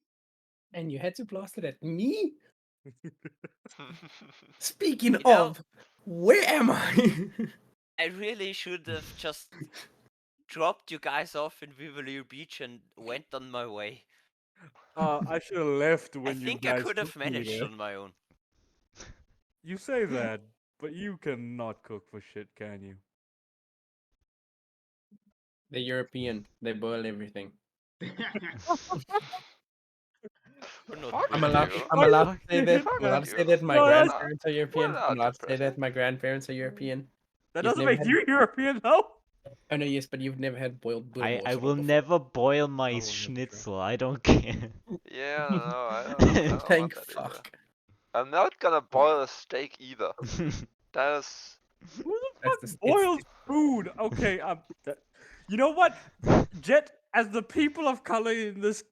And you had to blast it at me? Speaking You know- of, where am I? I really should have just dropped you guys off in Vivalier Beach and went on my way. I should have left I when you think I guys could have took me managed there. on my own. You say that, but you cannot cook for shit, can you? They're European. They boil everything. We're not Fuck I'm boiling allowed. you. I'm allowed to Fuck say that. you. I'm allowed to Fuck say that my you. No, that's- grandparents are We're European. allowed I'm allowed to to say that present. my grandparents are European. That You've doesn't never make had- you European, though. Oh no, yes, but you've never had boiled I boerewors will before. never boil my I will never try. schnitzel. I don't care. Yeah, no, I don't Thank want that either. fuck. I'm not gonna boil a steak either. That is Who the That's fuck the- it's- boils food? Okay, you know what? Jet, as the people of color in this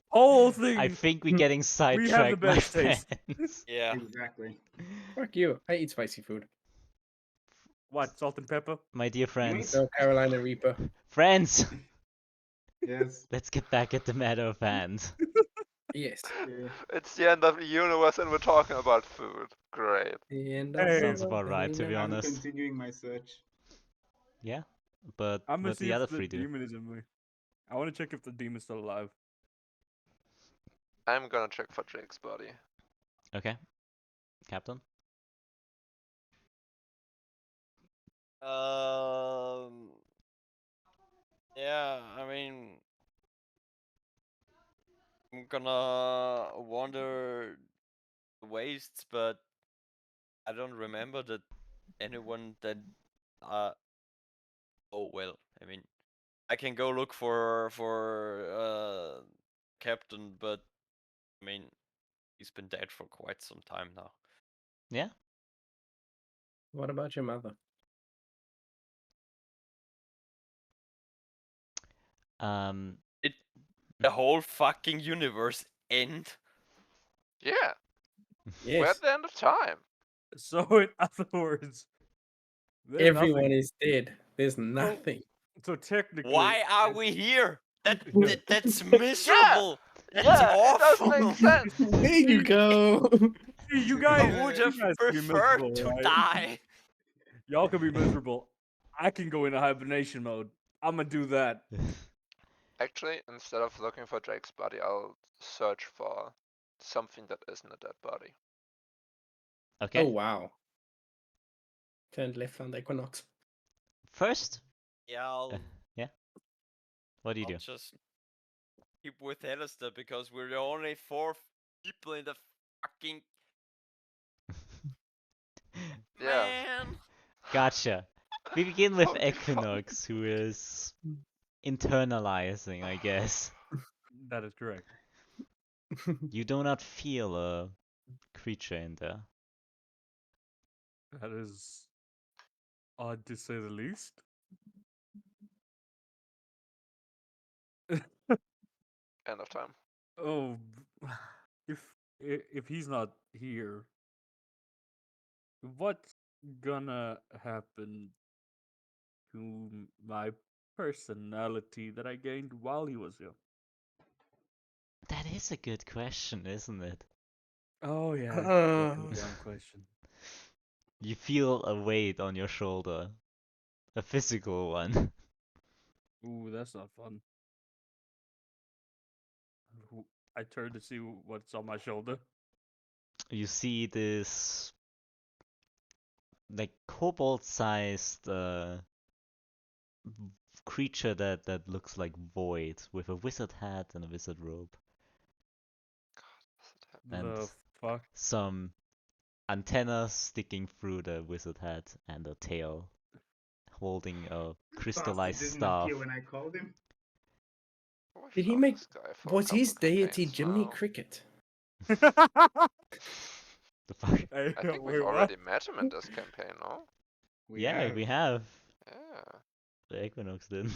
whole thing, I think we're getting sidetracked, my best taste. friends. Yeah. Exactly. Fuck you. I eat spicy food. What, salt and pepper? My dear friends. No Carolina Reaper. Friends! Yes. Let's get back at the matter of hand. Yes. it's the end of the universe and we're talking about food. Great. The end Hey. Sounds the about right, to be world. I'm honest. continuing my search. Yeah, but I'm gonna what see the other if the three do? demon is in me. I want to check if the demon's still alive. I'm gonna check for Jake's body. Okay. Captain? Yeah, I mean, I'm gonna wander the wastes, but I don't remember that anyone that oh well, I mean, I can go look for Captain, but I mean, he's been dead for quite some time now. Yeah? What about your mother? Um, The whole fucking universe end. Yeah, we're Yes. at the end of time. So, in other words, there's Everyone nothing. is dead. There's nothing. So technically, Why are we here? Yeah. That's miserable. That's Yeah, it does awful. make sense. There you go. See, you I guys, would you have guys can be preferred miserable, to right? die. Y'all can be miserable. I can go into hibernation mode. I'm gonna do that. Actually, instead of looking for Jake's body, I'll search for something that isn't a dead body. okay. Oh wow. Turned left on the Equinox. First, Yeah, I'll what do you do? just keep with Alastor because we're the only 4 people in the fucking Yeah. man. Gotcha. We begin with Equinox, who is internalizing, I guess. That is correct. You do not feel a creature in there. That is Odd to say the least. End of time. Oh, if if he's not here, what's gonna happen to my personality that I gained while he was here? That is a good question, isn't it? Oh yeah, that's a Uh, damn question. You feel a weight on your shoulder, a physical one. Ooh, that's not fun. I turn to see what's on my shoulder. You see this like kobold-sized creature that looks like void with a wizard hat and a wizard robe and The fuck? some antennas sticking through the wizard hat and a tail holding a Bastard crystallized didn't staff. appear when I called him. We did he found make? this guy for a Was his couple deity campaigns Jiminy now. Cricket? The fuck? Hey, I think we've wait, what? already met him in this campaign, no? Yeah, we have. Yeah. The Equinox did.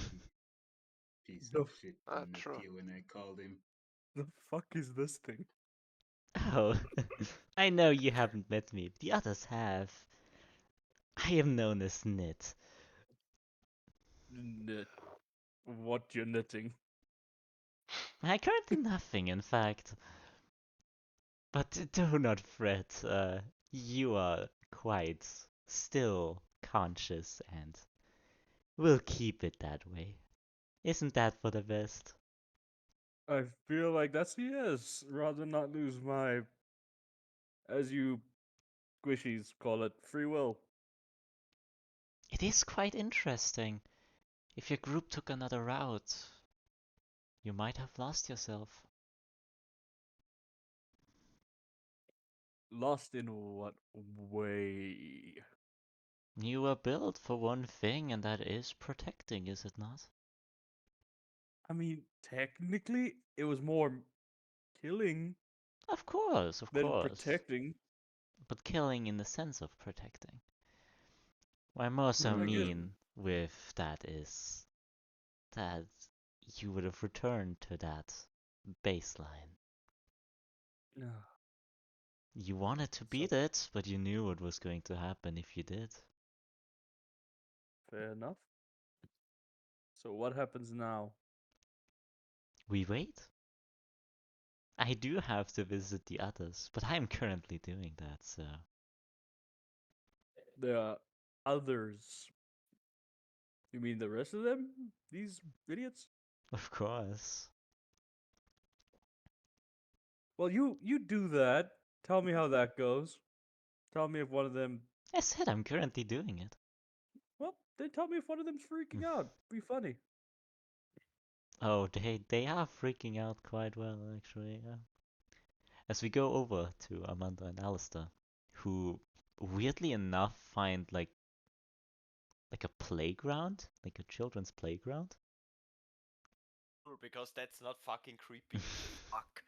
Piece The of shit didn't true. appear when I called him. The fuck is this thing? Oh, I know you haven't met me. The others have. I am known as Knit. Knit. What you're knitting? I currently nothing, in fact. But do not fret. You are quite still conscious, and we'll keep it that way. Isn't that for the best? I feel like that's yes. Rather not lose my, as you squishies call it, free will. It is quite interesting. If your group took another route, you might have lost yourself. Lost in what way? You were built for one thing, and that is protecting, is it not? I mean, technically, it was more killing Of course, of than course. protecting. But killing in the sense of protecting. What I more so I guess. mean with that is that you would have returned to that baseline. No. You wanted to So beat it, but you knew what was going to happen if you did. fair enough. So what happens now? We wait. I do have to visit the others, but I am currently doing that, so. There are others. You mean the rest of them? These idiots? Of course. Well, you do that. Tell me how that goes. Tell me if one of them. I said I'm currently doing it. Well, then tell me if one of them's freaking out. Be funny. Oh, they are freaking out quite well, actually. Yeah. As we go over to Armando and Alistair, who weirdly enough find like a playground, like a children's playground. Because that's not fucking creepy. Fuck.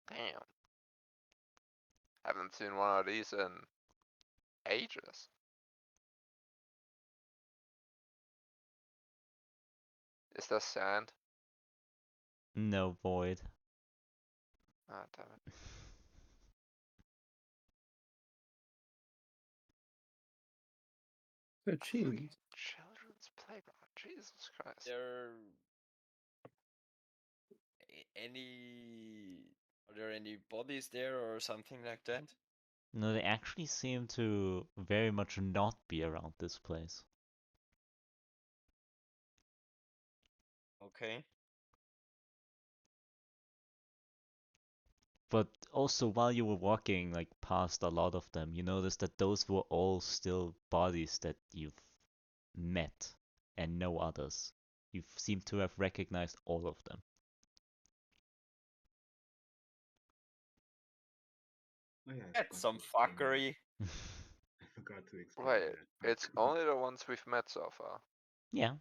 Damn. Haven't seen one of these in ages. Is there sand? No void. Ah, damn it. So chilly. Children's playground. Jesus Christ. There any are there any bodies there or something like that? No, they actually seem to very much not be around this place. Okay. But also, while you were walking like past a lot of them, you noticed that those were all still bodies that you've met, and no others. You seem to have recognized all of them. Oh yeah, I That's forgot some to explain that. fuckery. I forgot to explain Wait, that. it's only the ones we've met so far. Yeah,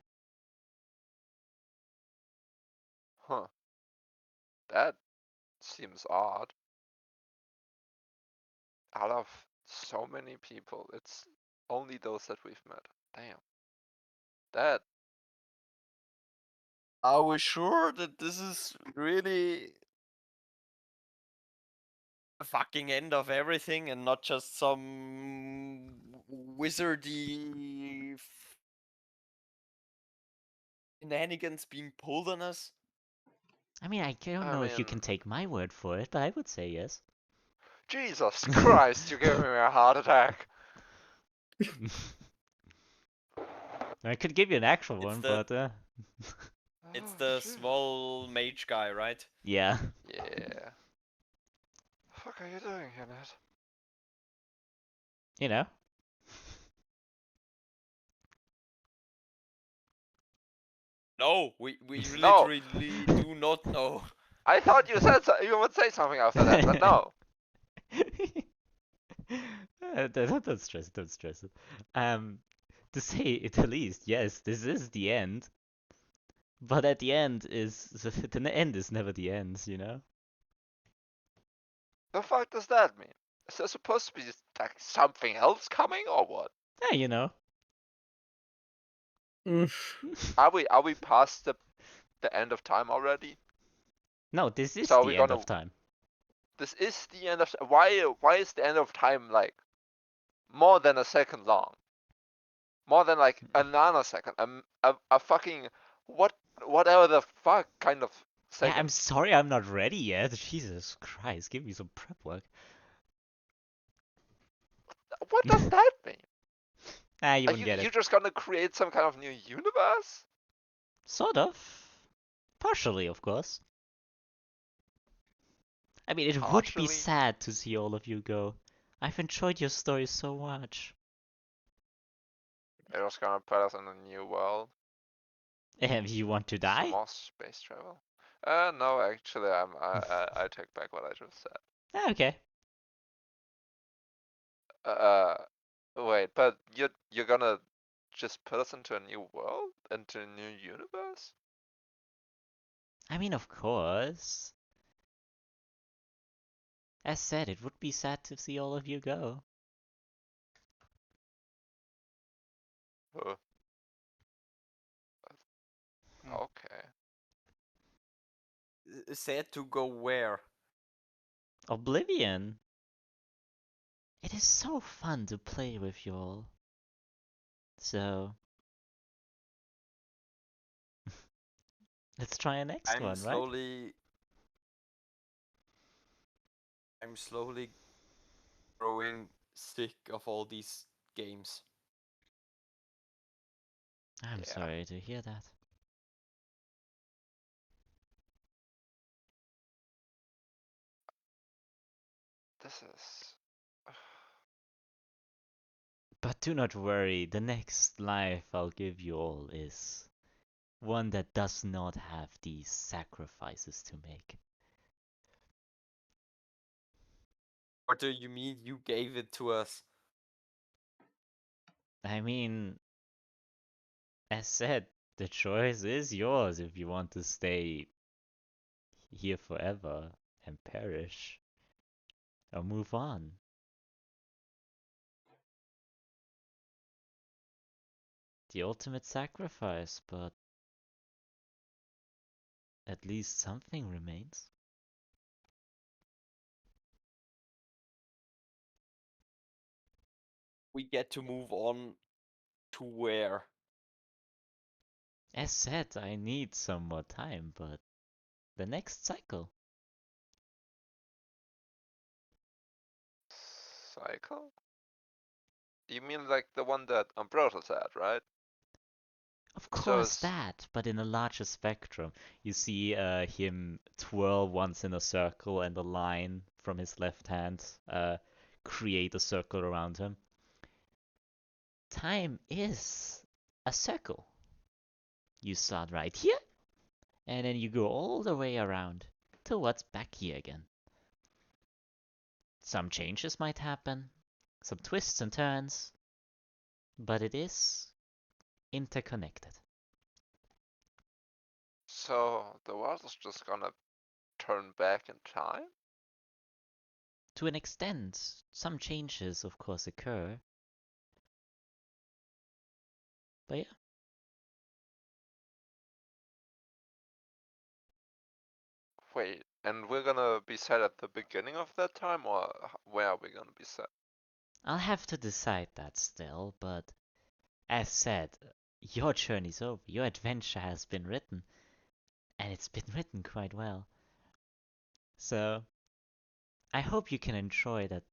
Huh. That seems odd. Out of So many people. It's only those that we've met. Damn. That. Are we sure that this is really the fucking end of everything and not just some wizardy shenanigans being pulled on us? I mean, I don't I know if you mean, can take my word for it, but I would say yes. Jesus Christ, you're giving me a heart attack. I could give you an actual It's one, the but it's Oh, the shit. small mage guy, right? yeah. Yeah. Fuck are you doing here, Ned? You know. No, we No. literally do not know. I thought you said you would say something after that, but no. Don't stress it, don't stress it. To say it the least, yes, this is the end. But at the end is the end is never the end, you know? The fuck does that mean? Is there supposed to be like something else coming or what? Yeah, you know. Are we past the end of time already? No, this is So are we the end gonna of time. this is the end of why is the end of time like more than a second long? More than like a nanosecond. A fucking whatever the fuck kind of Yeah, second. I'm sorry I'm not ready yet. Jesus Christ, give me some prep work. What does that mean? Ah, you Are wouldn't get it. you just gonna create some kind of new universe? Sort of. Partially, of course. I mean, it would be Partially. sad to see all of you go. I've enjoyed your story so much. It was gonna put us in a new world. You want to Some die? more space travel. No, actually, I take back what I just said. Ah, okay. Uh, wait, but you're gonna just put us into a new world, into a new universe? I mean, of course. As said, it would be sad to see all of you go. Uh, Hmm. okay. Said to go where? Oblivion. It is so fun to play with you all. So, let's try a next I'm one, right? slowly I'm slowly growing sick of all these games. I'm Yeah. sorry to hear that. This is. But do not worry, the next life I'll give you all is one that does not have these sacrifices to make. What do you mean you gave it to us? I mean, as said, the choice is yours if you want to stay here forever and perish or move on. The ultimate sacrifice, but at least something remains. We get to move on to where? As said, I need some more time, but the next cycle. Cycle? You mean like the one that Ambrotos had, right? Of So course that, but in a larger spectrum. You see him twirl once in a circle and a line from his left hand create a circle around him. Time is a circle. You start right here, and then you go all the way around towards back here again. Some changes might happen, some twists and turns, but it is interconnected. So the world is just gonna turn back in time? to an extent, some changes, of course, occur. But yeah. Wait, and we're gonna be set at the beginning of that time, or where are we gonna be set? I'll have to decide that still, but as said, your journey's over. Your adventure has been written, and it's been written quite well. So, I hope you can enjoy that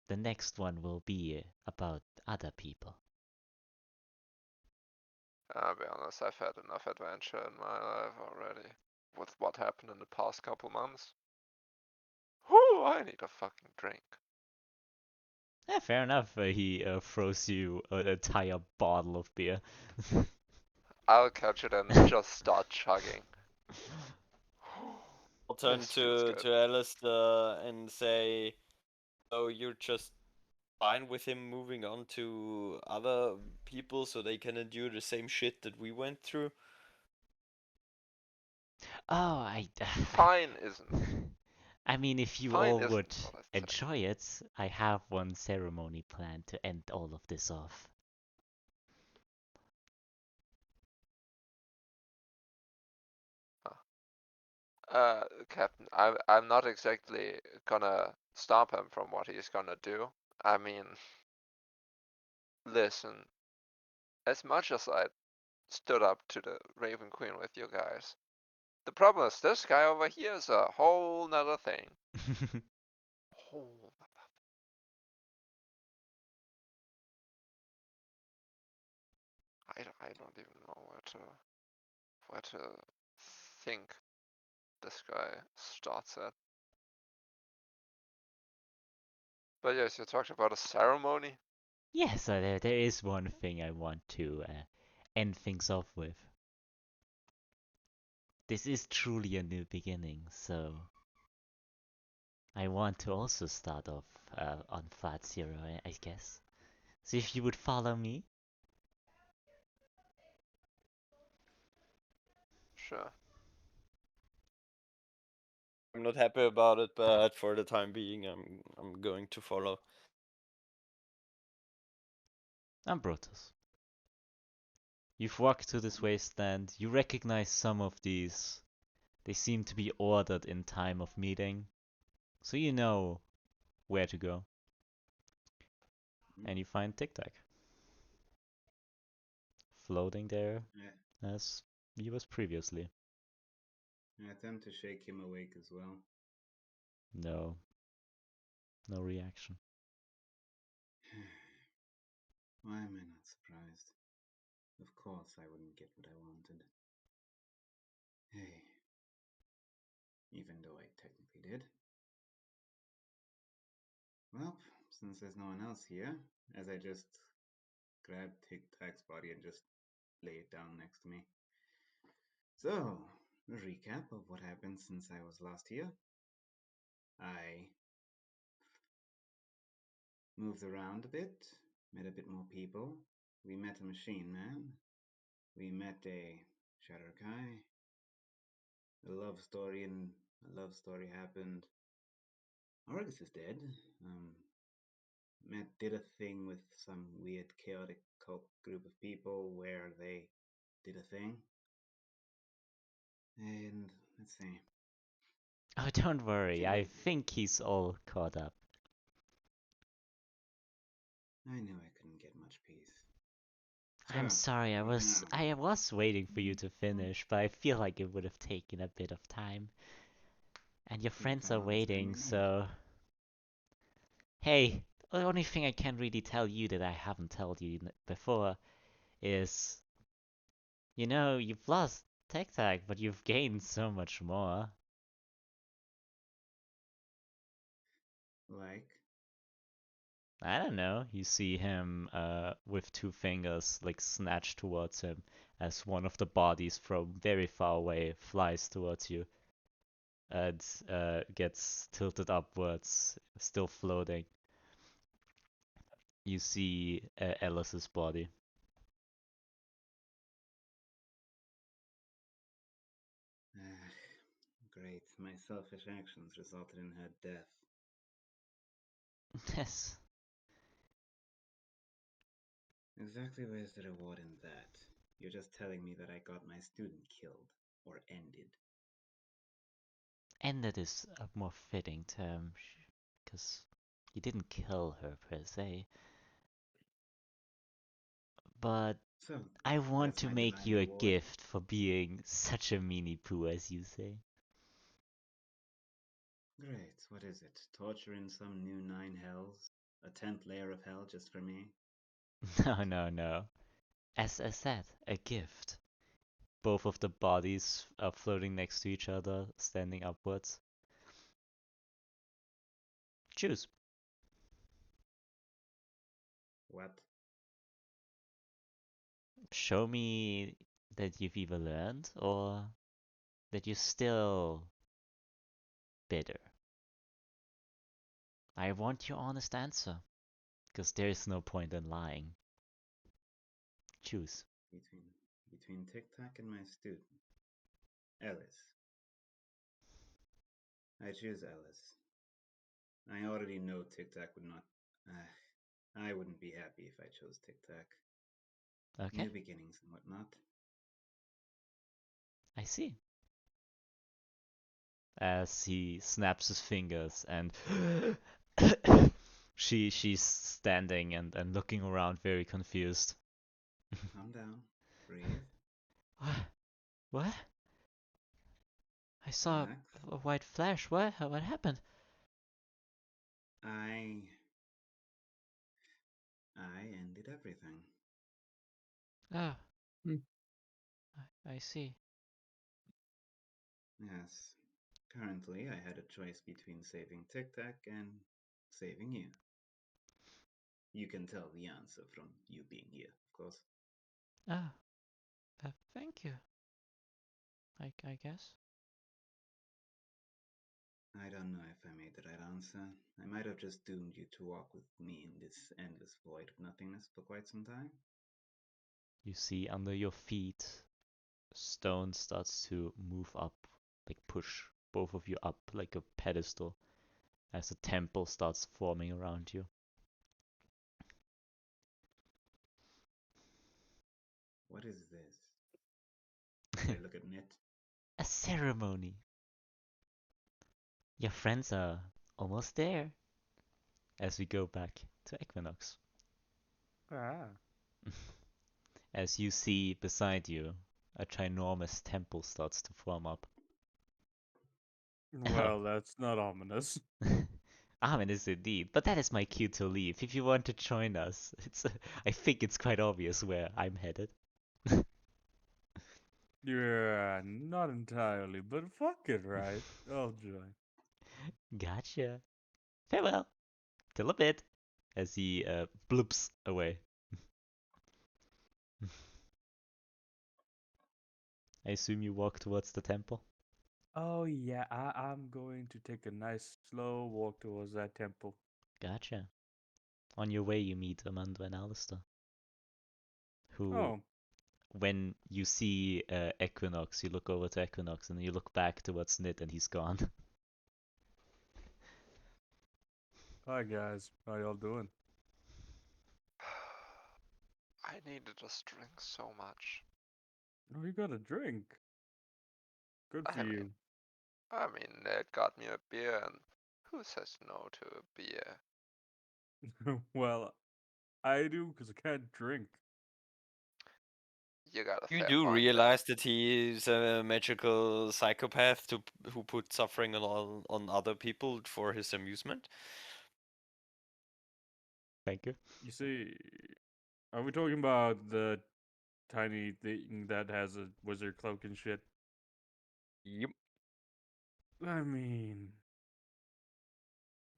the next one will be about other people. I'll be honest, I've had enough adventure in my life already. With what happened in the past couple months. Whew, I need a fucking drink. Yeah, fair enough. He throws you an entire bottle of beer. I'll catch it and just start chugging. I'll turn This feels to good. Alastor and say, "Oh, you're just fine with him moving on to other people so they can endure the same shit that we went through?" Oh, I. Fine isn't. I mean, if you Fine all isn't would what I said. enjoy it, I have one ceremony planned to end all of this off. Captain, I'm not exactly gonna stop him from what he's gonna do. I mean, listen, as much as I stood up to the Raven Queen with you guys, the problem is this guy over here is a whole nother thing. Whole. I don't even know where to think this guy starts at. But yes, you talked about a ceremony. Yeah, so there is one thing I want to end things off with. This is truly a new beginning, so I want to also start off on Flat Zero, I guess. So if you would follow me. Sure. I'm not happy about it, but for the time being, I'm going to follow. Ambrotos. You've walked to this wasteland, you recognize some of these. They seem to be ordered in time of meeting, so you know where to go. And you find Tic Tac floating there Yeah, as he was previously. I attempt to shake him awake as well. No, no reaction. Why am I not surprised? Of course I wouldn't get what I wanted. Hey, even though I technically did. Well, since there's no one else here, as I just grab Tic Tac's body and just lay it down next to me. So, a recap of what happened since I was last here. I moved around a bit, met a bit more people. We met a machine man. We met a Shadowkai. A love story and a love story happened. Argus is dead. Matt did a thing with some weird chaotic cult group of people where they did a thing. And let's see. Oh, don't worry, I Anyway, think he's all caught up. I knew I couldn't get much peace. I'm So, sorry, what now? I was waiting for you to finish, but I feel like it would have taken a bit of time. And your If friends I are understand waiting, you right. so hey, the only thing I can really tell you that I haven't told you before is, you've lost Tech Tag, but you've gained so much more. Like, I don't know. You see him with two fingers like snatched towards him as one of the bodies from very far away flies towards you and gets tilted upwards, still floating. You see Ellis's body. great, my selfish actions resulted in her death. Yes. Exactly where's the reward in that? You're just telling me that I got my student killed or ended. Ended is a more fitting term, because you didn't kill her per se. But So, I want that's to my make divine you a reward? gift for being such a meanie poo, as you say. Great, what is it? Torture in some new 9 hells? A 10th layer of hell just for me? No, no, no. As I said, a gift. Both of the bodies are floating next to each other, standing upwards. Choose. What? Show me that you've either learned or that you're still bitter. I want your honest answer, because there is no point in lying. Choose. Between Tic Tac and my student. Ellis. I choose Ellis. I already know Tic Tac would not. I wouldn't be happy if I chose Tic Tac. Okay, New beginnings and whatnot. I see. As he snaps his fingers and she's standing and looking around very confused. Calm down. Breathe. What? What? I saw Relax. a white flash. What happened? I ended everything. Oh, Hmm. I see. Yes. Currently, I had a choice between saving Tic Tac and saving you. You can tell the answer from you being here, of course. Oh, thank you. I guess. I don't know if I made the right answer. I might have just doomed you to walk with me in this endless void of nothingness for quite some time. You see under your feet, stone starts to move up, like push both of you up like a pedestal as a temple starts forming around you. What is this? I look at Nit. A ceremony. Your friends are almost there as we go back to Equinox. Ah. As you see beside you, a ginormous temple starts to form up. Well, that's not ominous. Armin is indeed, but that is my cue to leave. If you want to join us, I think it's quite obvious where I'm headed. Yeah, not entirely, but fuck it, right? I'll join. Gotcha. Farewell. Till a bit. As he bloops away. I assume you walk towards the temple? Oh yeah, I'm going to take a nice slow walk towards that temple. Gotcha. On your way, you meet Armando and Alastor, who, Oh, when you see Equinox, you look over to Equinox and you look back towards Nid and he's gone. hi guys, how y'all doing? I needed a drink so much. Oh, you got a drink. Good for I mean, you. Ned got me a beer, and who says no to a beer? Well, I do because I can't drink. You got a You fair do point realize that he is a magical psychopath who put suffering on other people for his amusement. Thank you. You see, are we talking about the tiny thing that has a wizard cloak and shit? Yep. I mean,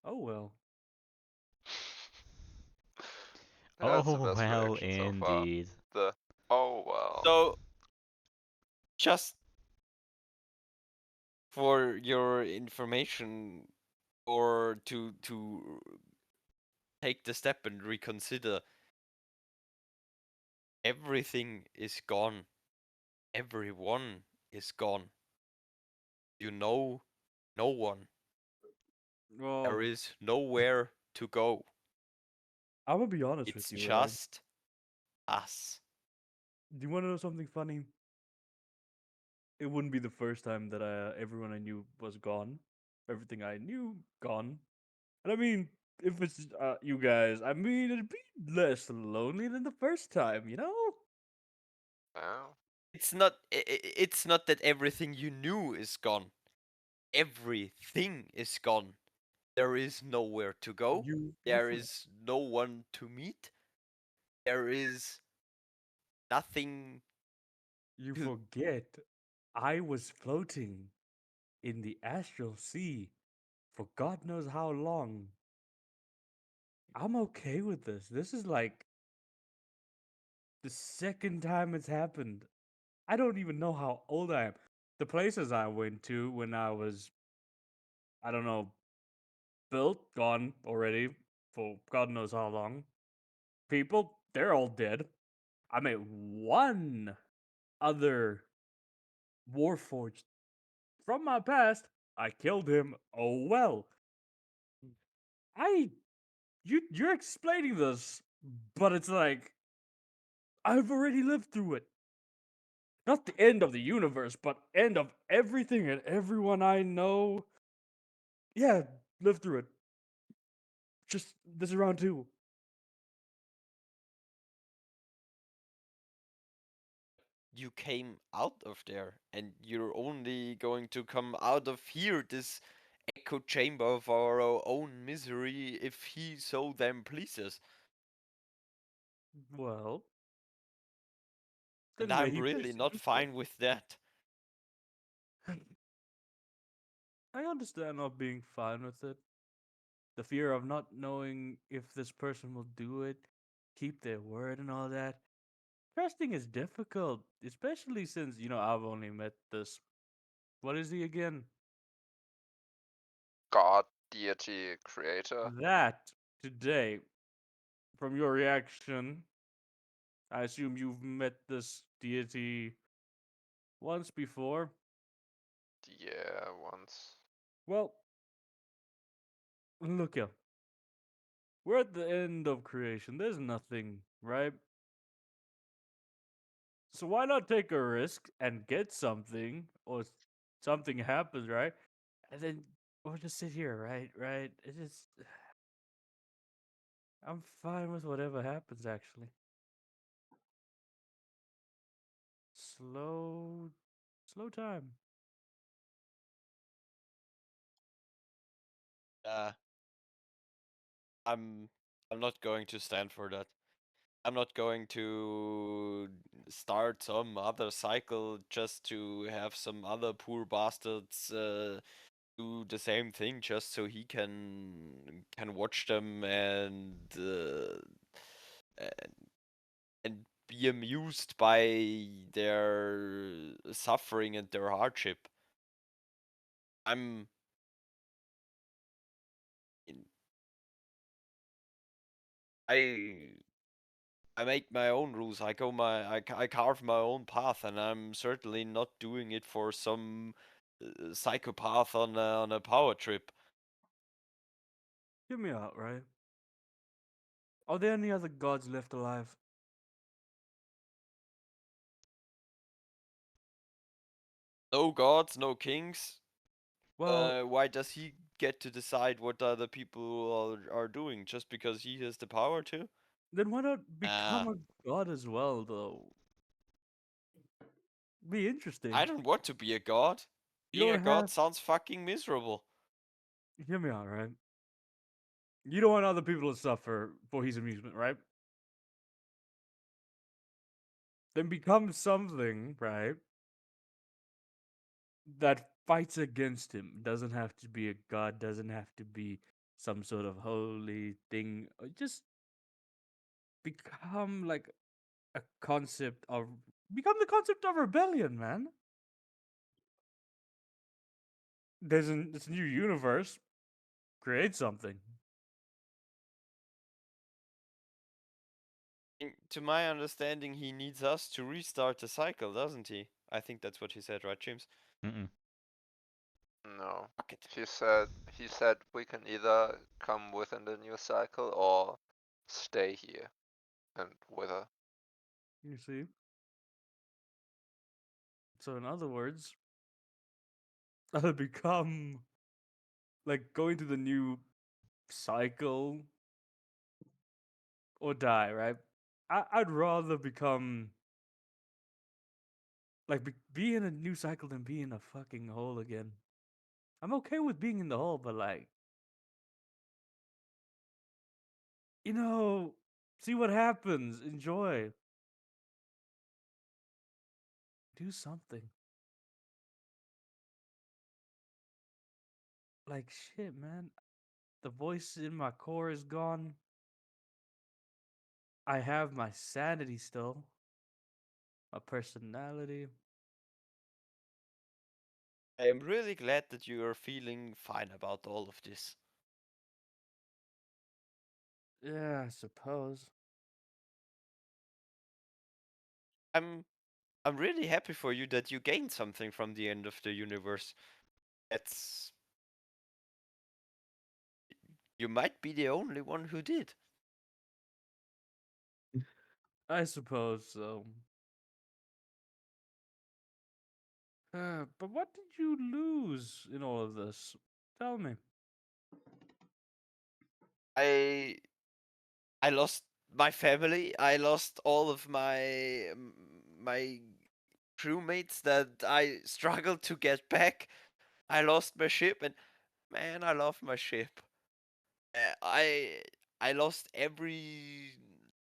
oh well. That's the Oh, best well, reaction so far. indeed. The oh well. So, just for your information, or to take the step and reconsider, everything is gone. Everyone is gone. You know no one. There Well, is nowhere to go. I'm gonna be honest It's with you, right? just us. Do you want to know something funny? It wouldn't be the first time that everyone I knew was gone. Everything I knew gone. And I mean, if it's you guys, I mean, it'd be less lonely than the first time, you know? Oh. It's not that everything you knew is gone. Everything is gone. There is nowhere to go. You There is no one to meet. There is nothing. you to- forget I was floating in the astral sea for God knows how long. I'm okay with this. This is like the second time it's happened. I don't even know how old I am. The places I went to when I was, I don't know, built, gone already for God knows how long. People, they're all dead. I met one other Warforged from my past. I killed him. Oh well. I you're explaining this, but it's like I've already lived through it. Not the end of the universe, but end of everything and everyone I know. Yeah, lived through it. Just this is round two. You came out of there, and you're only going to come out of here, this echo chamber of our own misery, if he so then pleases. Well, And then I'm maybe really not fine with that. I understand not being fine with it. The fear of not knowing if this person will do it, keep their word, and all that. Trusting is difficult, especially since, I've only met this. What is he again? God, deity, creator. That today, from your reaction, I assume you've met this deity once before. Yeah, once. Well, look here. We're at the end of creation. There's nothing, right? So why not take a risk and get something, or something happens, right? And then we'll just sit here, right? Right? It is. I'm fine with whatever happens, actually. Slow, slow time. Uh, I'm I'm not going to stand for that. I'm not going to start some other cycle just to have some other poor bastards do the same thing just so he can watch them and and be amused by their suffering and their hardship. I'm in, I I make my own rules. I carve my own path, and I'm certainly not doing it for some psychopath on a power trip. Hear me out, right? Are there any other gods left alive? No gods, no kings. Well, Why does he get to decide what other people are doing just because he has the power to? then why not become Ah, a god as well, though? Be interesting. I don't want to be a god. You Being a don't god have. sounds fucking miserable. Hear me out, right? You don't want other people to suffer for his amusement, right? Then become something, right? That fights against him. Doesn't have to be a god, doesn't have to be some sort of holy thing. Just become like a concept of become the concept of rebellion, man. This new universe. Create something. To my understanding, he needs us to restart the cycle, doesn't he? I think that's what he said, right, James? Mm-mm. No. Fuck it. He said we can either come within the new cycle or stay here and wither. You see? So in other words, I'll become like going to the new cycle or die, right? I'd rather become like be in a new cycle than be in a fucking hole again. I'm okay with being in the hole, but like, you know, see what happens. Enjoy. Do something. Like shit, man. The voice in my core is gone. I have my sanity still. My personality. I am really glad that you are feeling fine about all of this. Yeah, I suppose. I'm I'm really happy for you that you gained something from the end of the universe. That's You might be the only one who did. I suppose so. But what did you lose in all of this? Tell me. I I lost my family. I lost all of my crewmates that I struggled to get back. I lost my ship, and man, I love my ship. Uh, I I lost every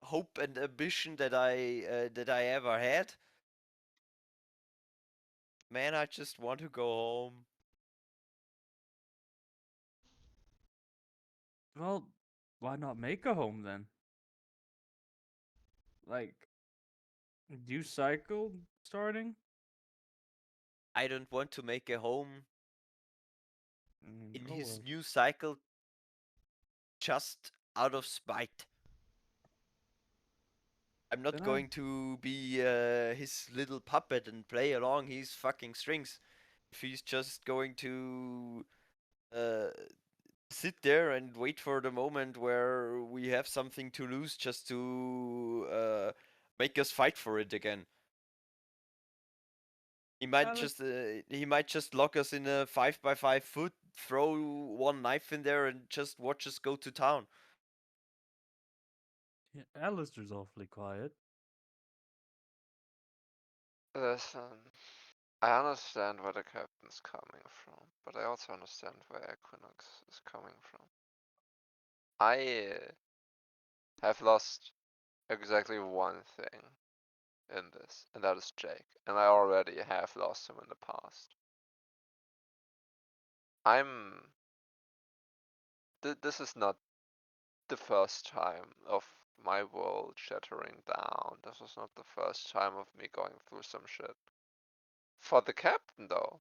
hope and ambition that I ever had. Man, I just want to go home. Well, why not make a home then? Like, new cycle starting? I don't want to make a home in Oh his well. new cycle just out of spite. I'm not Then I going to be his little puppet and play along his fucking strings. If he's just going to uh, sit there and wait for the moment where we have something to lose just to make us fight for it again. Alice, He might just lock us in a 5x5 foot, throw one knife in there, and just watch us go to town. yeah, Alistair's awfully quiet. Listen, I understand where the captain's coming from, but I also understand where Equinox is coming from. I have lost exactly one thing in this, and that is Jake, and I already have lost him in the past. I'm. This is not the first time of my world shattering down. This is not the first time of me going through some shit. For the captain, though,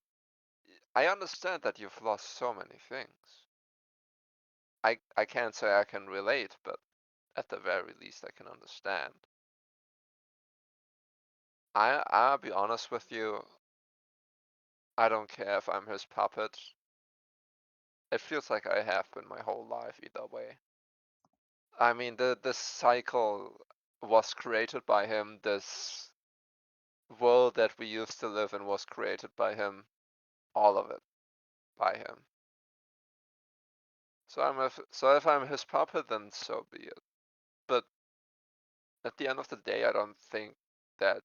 I understand that you've lost so many things. I can't say I can relate, but at the very least I can understand. I'll be honest with you, I don't care if I'm his puppet. It feels like I have been my whole life either way. I mean, this cycle was created by him. This world that we used to live in was created by him. All of it by him. So if I'm his puppet, then so be it. But at the end of the day, I don't think that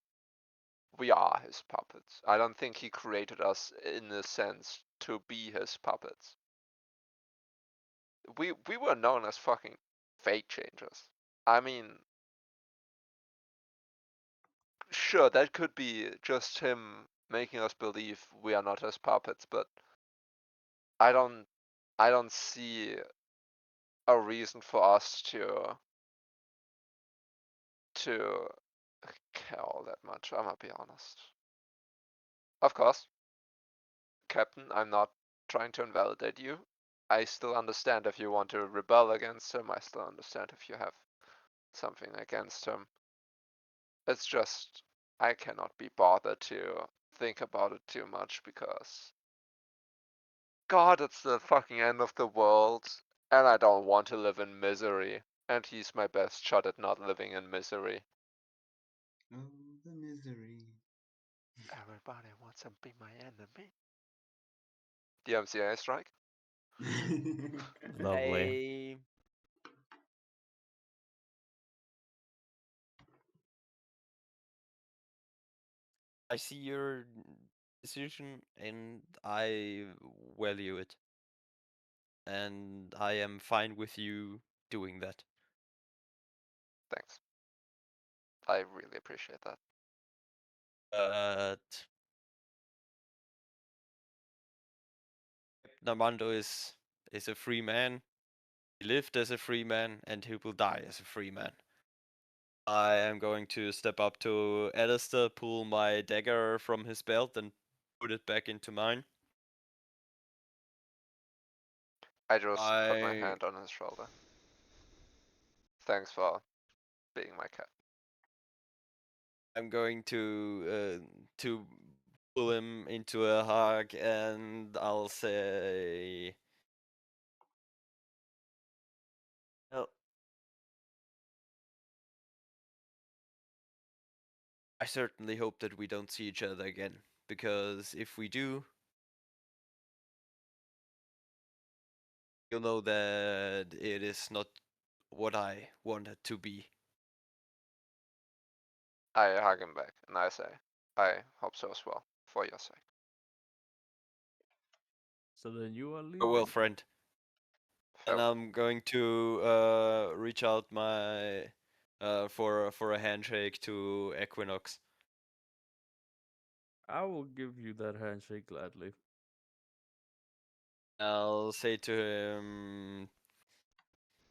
we are his puppets. I don't think he created us in a sense to be his puppets. We were known as fucking fate changers. I mean, sure, that could be just him making us believe we are not his puppets, but I don't I don't see a reason for us to care all that much. I'm gonna be honest. Of course, Captain, I'm not trying to invalidate you. I still understand if you want to rebel against him. I still understand if you have something against him. It's just I cannot be bothered to think about it too much because God, it's the fucking end of the world, and I don't want to live in misery. And he's my best shot at not living in misery. Oh, the misery. Everybody wants to be my enemy. DMCA strike? Lovely. I see your decision and I value it. And I am fine with you doing that. Thanks. I really appreciate that. But Armando is a free man. He lived as a free man and he will die as a free man. I am going to step up to Alastor, pull my dagger from his belt and put it back into mine. I just put my hand on his shoulder. Thanks for being my cat. I'm going to pull him into a hug and I'll say, well, I certainly hope that we don't see each other again, because if we do, you'll know that it is not what I wanted to be. I hug him back and I say, I hope so as well, for your sake. So then you are Farewell, leaving. friend. And Farewell. I'm going to reach out my for a handshake to Equinox. I will give you that handshake gladly. I'll say to him,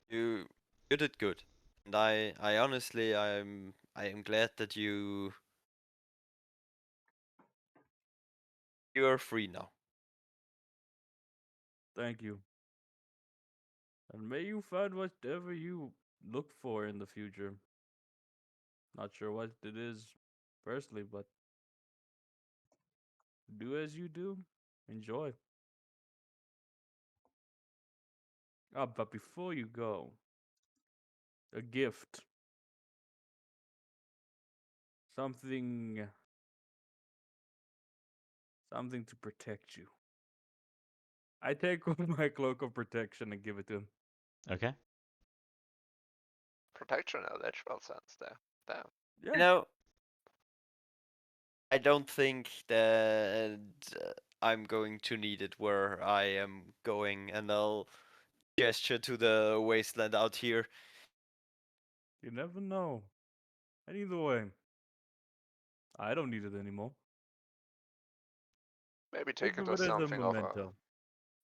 you did good, and I honestly I am glad that you are free now. Thank you. And may you find whatever you look for in the future. Not sure what it is personally, but do as you do. Enjoy. Ah, but before you go, a gift. Something something to protect you. I take off my cloak of protection and give it to him. Okay. Protection in a literal sense there. Damn. Yeah. You know, I don't think that I'm going to need it where I am going, and I'll gesture to the wasteland out here. You never know. And either way, I don't need it anymore. Maybe Think take it of as it as a something of a... memento.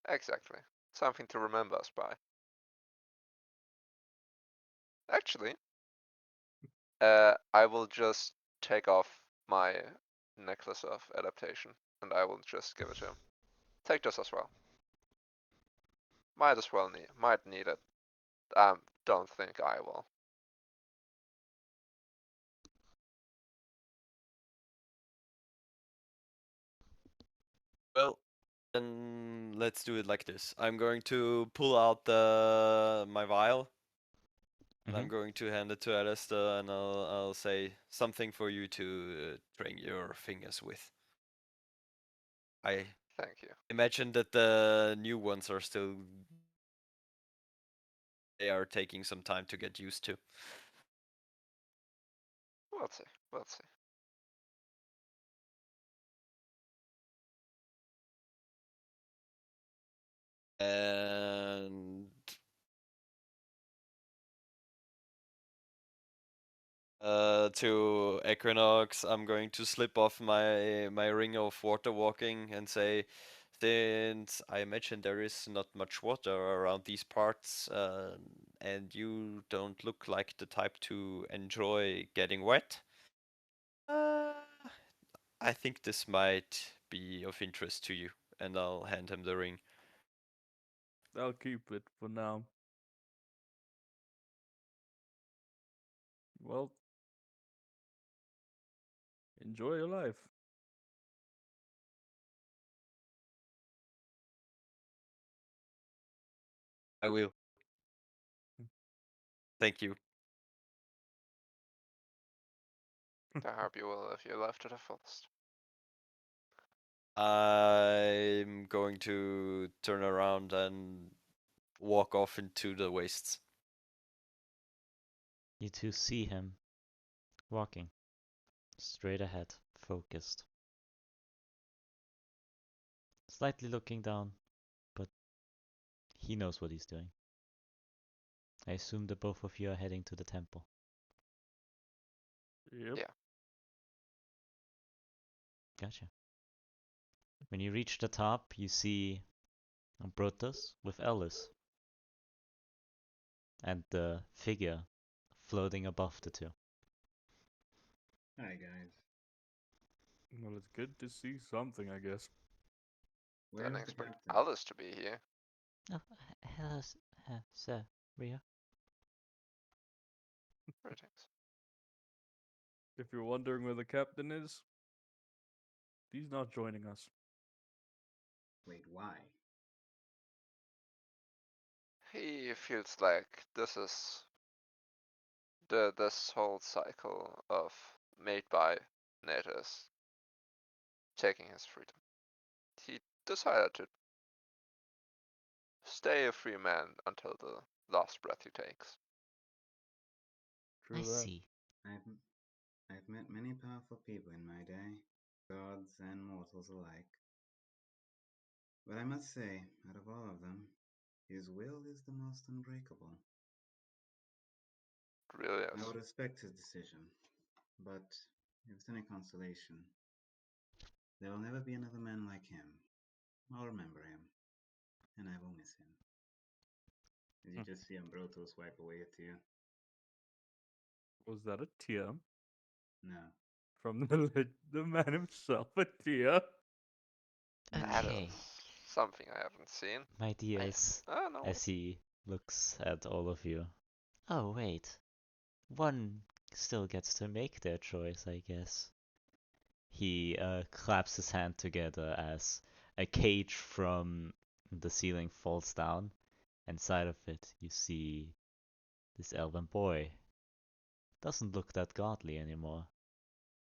Exactly. Something to remember us by. Actually, I will just take off my necklace of adaptation and I will just give it to him. Take this as well. Might need it. Don't think I will. Well, then let's do it like this. I'm going to pull out my vial. And I'm Mhm. going to hand it to Alastor, and I'll say something for you to train your fingers with. I Thank you. imagine that the new ones are still, they are taking some time to get used to. We'll see. We'll see. And to Equinox, I'm going to slip off my ring of water walking and say, since I imagine there is not much water around these parts, and you don't look like the type to enjoy getting wet, I think this might be of interest to you. And I'll hand him the ring. I'll keep it for now. Well, enjoy your life. I will. Thank you. I hope you will live your life to the fullest. I'm going to turn around and walk off into the wastes. You two see him walking straight ahead, focused. Slightly looking down, but he knows what he's doing. I assume that both of you are heading to the temple. Yep. Yeah. Gotcha. When you reach the top, you see Ambrotos with Ellis and the figure floating above the two. Hi guys. Well, it's good to see something, I guess. Where's Didn't the expect captain? Alice to be here. Oh, hello, sir. Rio. Greetings. If you're wondering where the captain is, he's not joining us. Wait, why? He feels like this whole cycle of made by natives taking his freedom. He decided to stay a free man until the last breath he takes. True I that. see. I've met many powerful people in my day, gods and mortals alike. But I must say, out of all of them, his will is the most unbreakable. It really I is. would respect his decision, but if it's any consolation, there will never be another man like him. I'll remember him, and I will miss him. As you just see Ambrotos wipe away a tear. Was that a tear No. from the man himself? A tear. That Okay, is something I haven't seen. my dears, Oh no. as he looks at all of you. Oh, wait. One still gets to make their choice, I guess. He claps his hand together as a cage from the ceiling falls down. Inside of it, you see this elven boy. Doesn't look that godly anymore.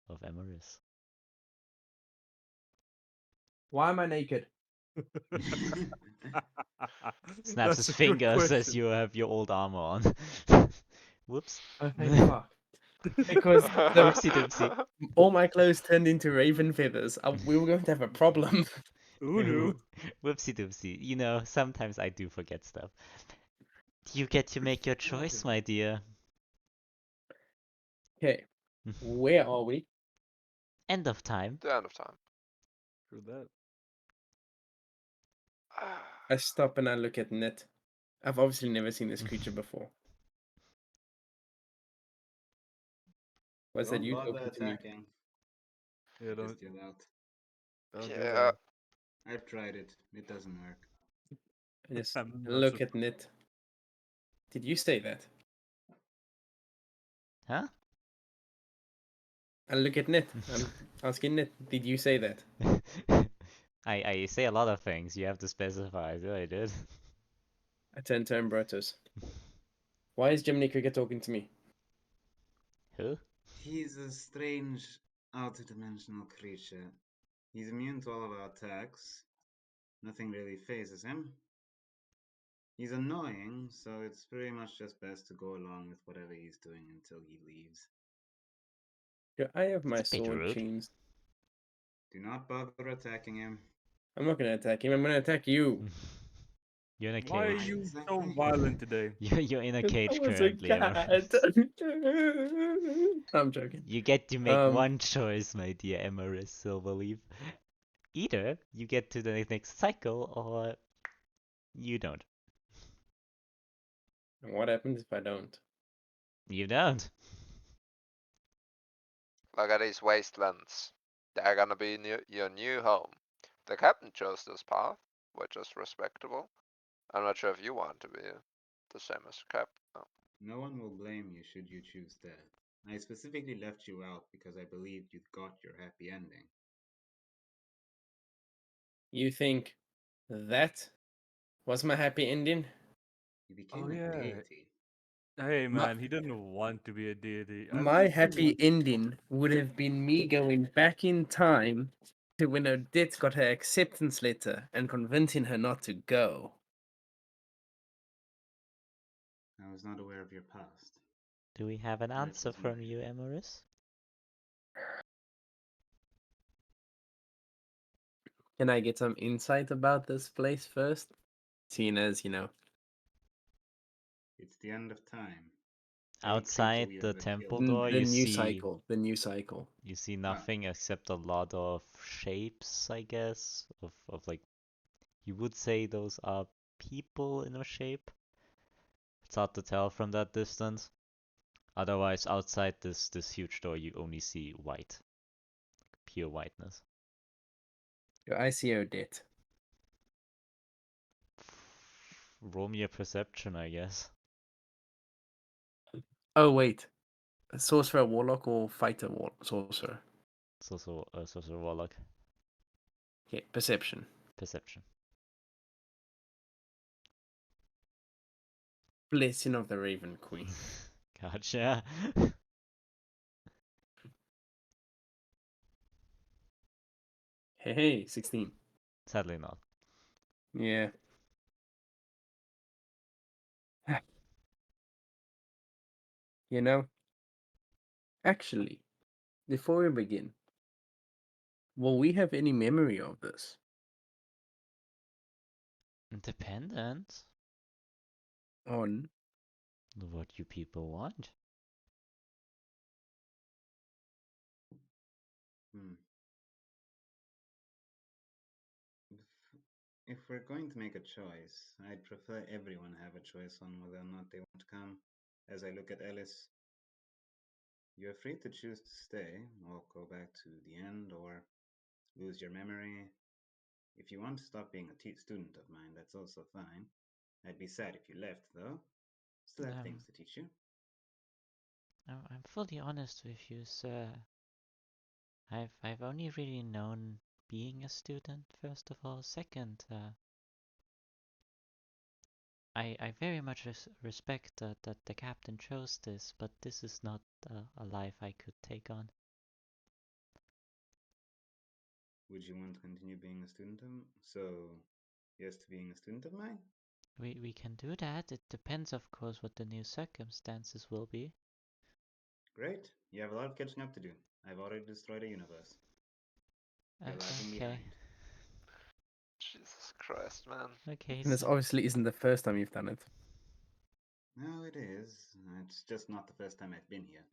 Of Emeriis. Why am I naked? Snaps his That's a good fingers as question. you have your old armor on. Whoops. Oh, thank fuck. Because Whoopsie doopsie. all my clothes turned into raven feathers. We were going to have a problem. Who knew? Whoopsie doopsie. You know, sometimes I do forget stuff. You get to make your choice, my dear. Okay, where are we? End of time. The end of time. True that. I stop and I look at Net. I've obviously never seen this creature before. Was that Don't you bother talking to me? attacking. Yeah, don't, Just yell out. don't do Yeah. that. I've tried it. It doesn't work. I just I'm not look at surprised. Net. Did you say that? Huh? I look at Net. I'm asking Net. Did you say that? I say a lot of things. You have to specify. So I did. I turn to Ambrotos. Why is Jiminy Cricket talking to me? Who? He's a strange, outer-dimensional creature. He's immune to all of our attacks. Nothing really phases him. He's annoying, so it's pretty much just best to go along with whatever he's doing until he leaves. Yeah, I have my It's a bit sword rude. chains. Do not bother attacking him. I'm not going to attack him. I'm going to attack you. You're in a Why are cage. you so Exactly. violent today? You're in a I cage was a currently, cat. Emeriis. I'm joking. You get to make one choice, my dear Emeriis Silverleaf. Either you get to the next cycle, or you don't. And what happens if I don't? You don't. Look at these wastelands. They're gonna be your new home. The captain chose this path, which is respectable. I'm not sure if you want to be the same as the captain. though. No one will blame you should you choose death. I specifically left you out because I believed you'd got your happy ending. You think that was my happy ending? You became Oh a yeah. deity. Hey My, man, he didn't want to be a deity. At my least he happy was. ending would have been me going back in time to when Odette got her acceptance letter and convincing her not to go. I was not aware of your past. Do we have an Or it answer was from mine. you, Emeriis? Can I get some insight about this place first? Seeing as, It's the end of time. Every Outside creature we the ever temple killed door, the you died. new see cycle. The new cycle. you see Ah, nothing except a lot of shapes, I guess, of like you would say those are people in a shape. It's hard to tell from that distance. Otherwise, outside this huge door, you only see white, pure whiteness. I see Odette. Roll me a perception, I guess. Oh, wait. A sorcerer, warlock, or fighter sorcerer? It's also a sorcerer warlock. Okay, perception. Perception. Blessing of the Raven Queen. Gotcha. Hey, 16. Sadly not. Yeah. You know, actually, before we begin, will we have any memory of this? Independent? On What you people want? hmm. If we're going to make a choice, I'd prefer everyone have a choice on whether or not they want to come. As I look at Ellis, you're free to choose to stay or go back to the end or lose your memory. If you want to stop being a student of mine, that's also fine. I'd be sad if you left, though. Still have Um, things to teach you. I'm fully honest with you, sir. I've only really known being a student, first of all. Second, I very much respect that the captain chose this, but this is not a life I could take on. Would you want to continue being a student of so yes to being a student of mine? We can do that. It depends, of course, what the new circumstances will be. Great. You have a lot of catching up to do. I've already destroyed a universe. You're lagging Okay. behind. Jesus Christ, man. Okay, this so obviously isn't the first time you've done it. No, it is. It's just not the first time I've been here.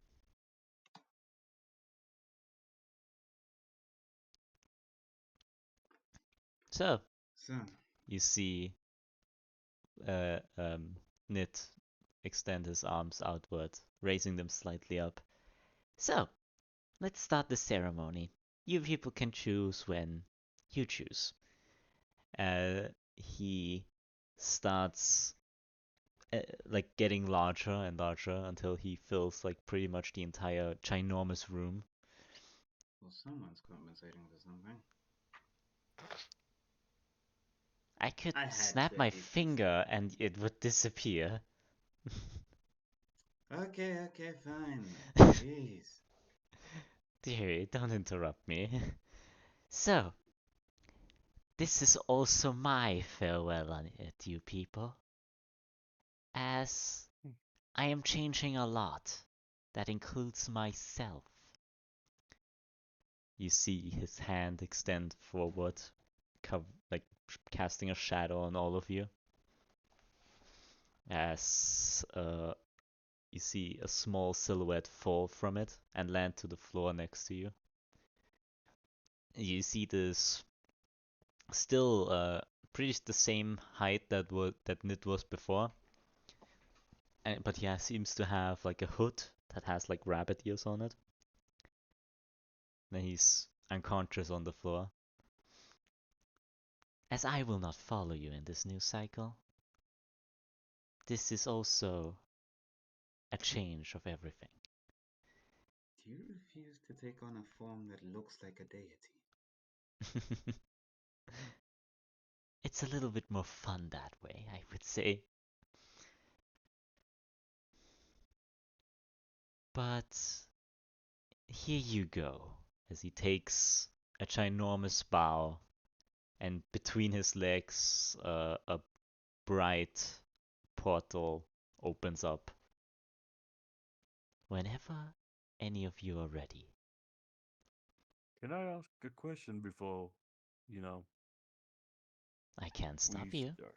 so So, you see uh um Nit extend his arms outward, raising them slightly up. So, let's start the ceremony. You people can choose when you choose. He starts like getting larger and larger until he fills like pretty much the entire ginormous room. well, someone's compensating for something. I could I had snap to my at least consider. finger and it would disappear. Okay, fine. Jeez. Dearie, don't interrupt me. So, this is also my farewell on it, you people. As I am changing a lot. That includes myself. You see his hand extend forward, like casting a shadow on all of you. As you see a small silhouette fall from it and land to the floor next to you. You see this still pretty the same height that Nid was before, but yeah, seems to have like a hood that has like rabbit ears on it. Then he's unconscious on the floor. As I will not follow you in this new cycle, this is also a change of everything. Do you refuse to take on a form that looks like a deity? It's a little bit more fun that way, I would say. But here you go, as he takes a ginormous bow, and between his legs, a bright portal opens up. Whenever any of you are ready. Can I ask a question before, you know, I can't stop we you. start?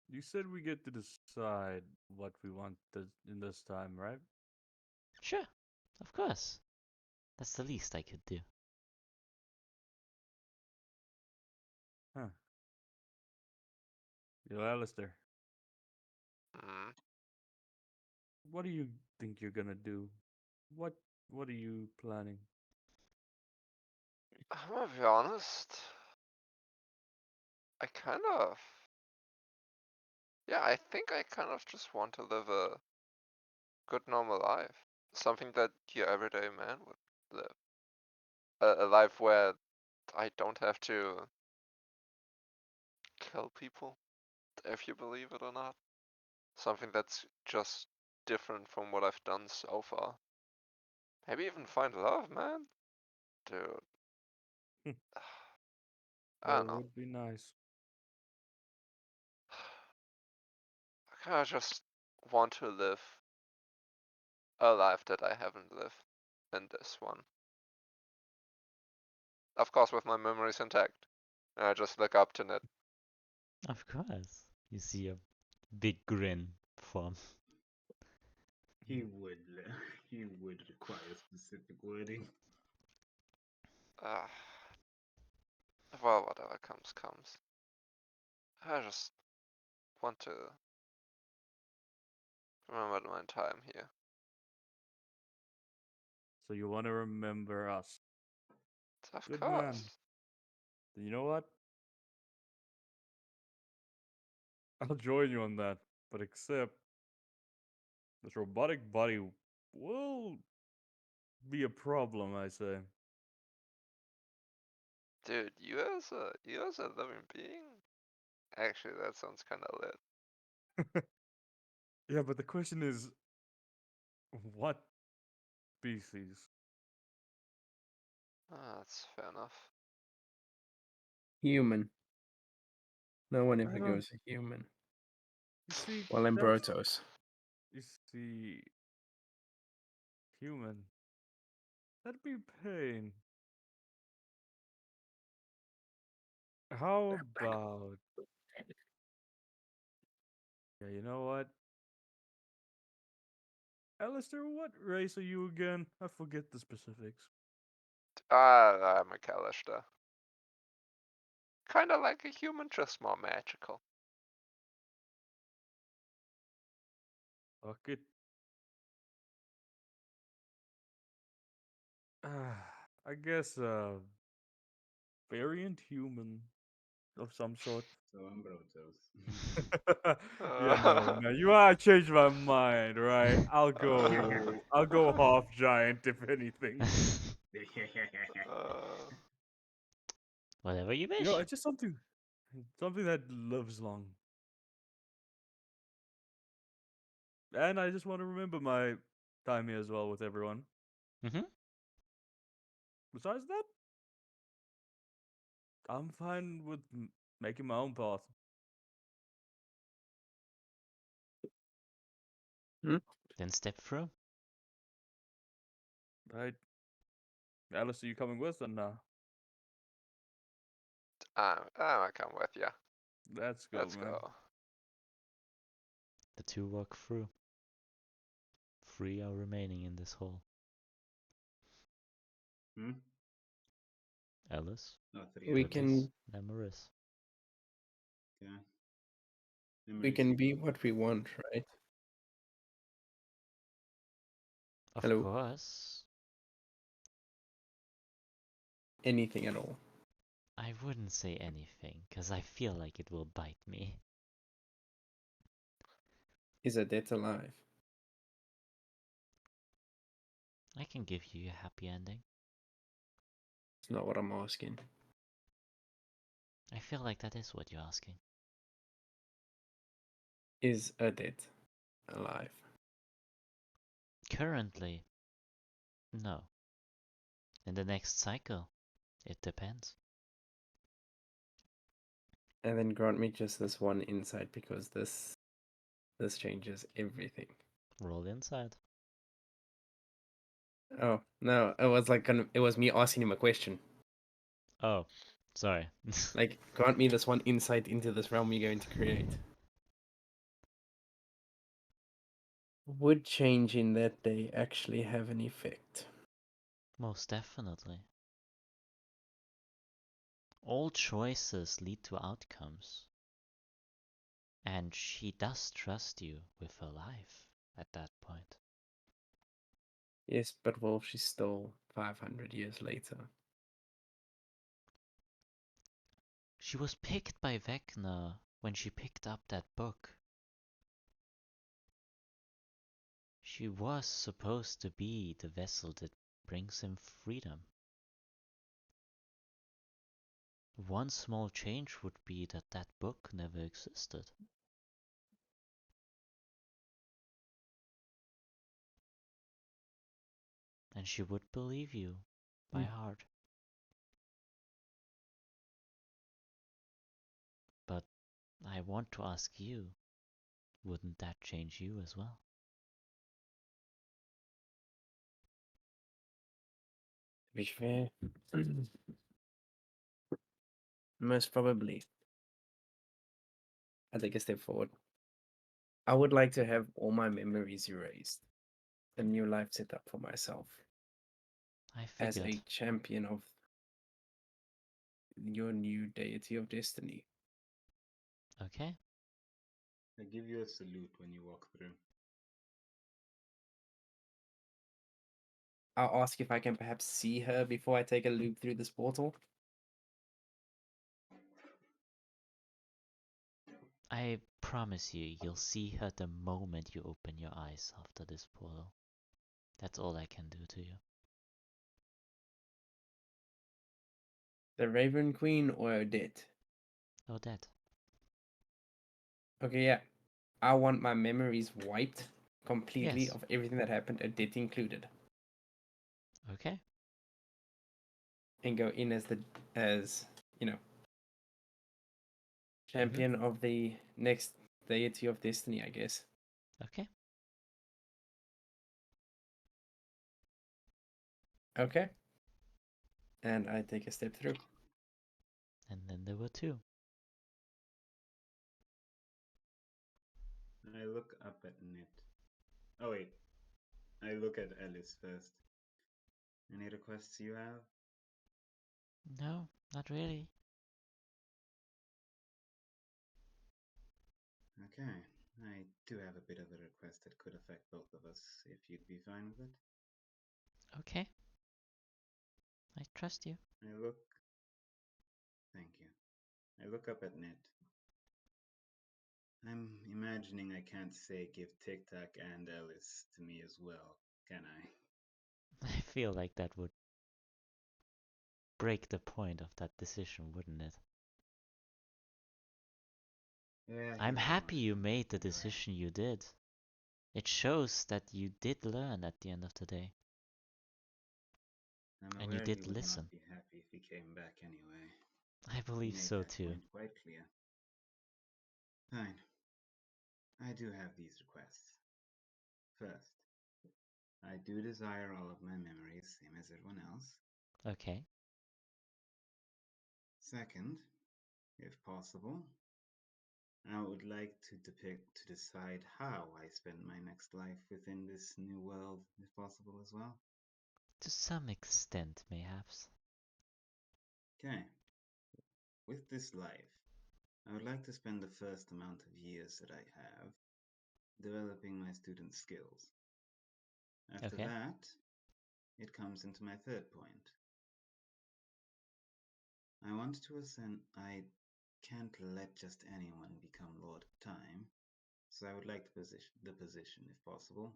You said we get to decide what we want in this time, right? Sure, of course. That's the least I could do. Huh. Yo, Alistair, Mm. what do you think you're gonna do? What What are you planning? I'm gonna be honest. I kind of. Yeah, I think I kind of just want to live a good normal life. Something that your everyday man would live. A life where I don't have to kill people, if you believe it or not. Something that's just different from what I've done so far. Maybe even find love, man. Dude. I That don't know. would be nice. I kind of just want to live a life that I haven't lived in this one. Of course, with my memories intact. And I just look up to it. Of course. You see a big grin form. He would. He would require specific wording. Uh, well, whatever comes, comes. I just want to remember my time here. So you want to remember us? Of Good man. course. Then you know what? I'll join you on that. But except this robotic body will be a problem, I say. Dude, you as a living being? Actually, that sounds kind of lit. Yeah, but the question is, what species? That's fair enough. Human. No one I ever don't. goes a human. You see, Well, that's. Ambrotos. You see, human. That'd be pain. How about. Yeah, you know what? Alistair, what race are you again? I forget the specifics. I'm a Kalista. Kinda like a human, just more magical. Fuck it. I guess variant human of some sort. So Ambrotos. Yeah, no, man. You I changed my mind, right? I'll go half giant if anything. uh, Whatever you You know, wish. it's just something that lives long. And I just want to remember my time here as well with everyone. Mm-hmm. Besides that, I'm fine with making my own path. Then step through. Right? Alice, are you coming with? And I come with ya. let's go, Let's man. go. The two walk through. 3 are remaining in this hall. Hmm? Alice, No, three We others. Emeriis, can and Emeriis. Yeah. we Emeriis, can you be go. what we want, right? Of Hello. course. Anything at all. I wouldn't say anything, because I feel like it will bite me. Is a death alive? I can give you a happy ending. It's not what I'm asking. I feel like that is what you're asking. Is a death alive? Currently, no. In the next cycle, it depends. And then grant me just this one insight because this changes everything. Roll inside. Oh no, it was like it was me asking him a question. Oh, sorry. Like, grant me this one insight into this realm you're going to create. Would change in that day actually have an effect? Most definitely. All choices lead to outcomes. And she does trust you with her life at that point. Yes, but what if she's still 500 years later? She was picked by Vecna when she picked up that book. She was supposed to be the vessel that brings him freedom. One small change would be that that book never existed. And she would believe you by heart. But I want to ask you, wouldn't that change you as well? To be fair, most probably. I take a step forward. I would like to have all my memories erased, a new life set up for myself I as figured. a champion of your new deity of destiny. Okay. I give you a salute when you walk through. I'll ask if I can perhaps see her before I take a loop through this portal. I promise you, you'll see her the moment you open your eyes after this portal. That's all I can do to you. The Raven Queen or Odette? Odette. Okay, yeah. I want my memories wiped completely Yes. of everything that happened, Odette included, Okay. and go in as you know champion of the next deity of destiny, I guess. Okay. Okay. And I take a step through. And then there were two. I look up at Nit. Oh wait, I look at Alice first. Any requests you have? No, not really. Okay, I do have a bit of a request that could affect both of us, if you'd be fine with it. Okay. I trust you. I look. Thank you. I look up at Nit. I'm imagining I can't say give Tic Tac and Alice to me as well, can I? I feel like that would break the point of that decision, wouldn't it? Yeah, I'm you have happy you one. made the You're right. decision you did. It shows that you did learn at the end of the day. I'm And you aware he did would listen. not be happy if he came back anyway. I He believe made so that too. point quite clear. Fine. I do have these requests. First, I do desire all of my memories, same as everyone else. Okay. Second, if possible, I would like to decide how I spend my next life within this new world, if possible as well. To some extent, mayhaps. Okay. With this life, I would like to spend the first amount of years that I have developing my student skills. After Okay. that, it comes into my third point. I want to ascend. I can't let just anyone become Lord of Time, so I would like the position if possible.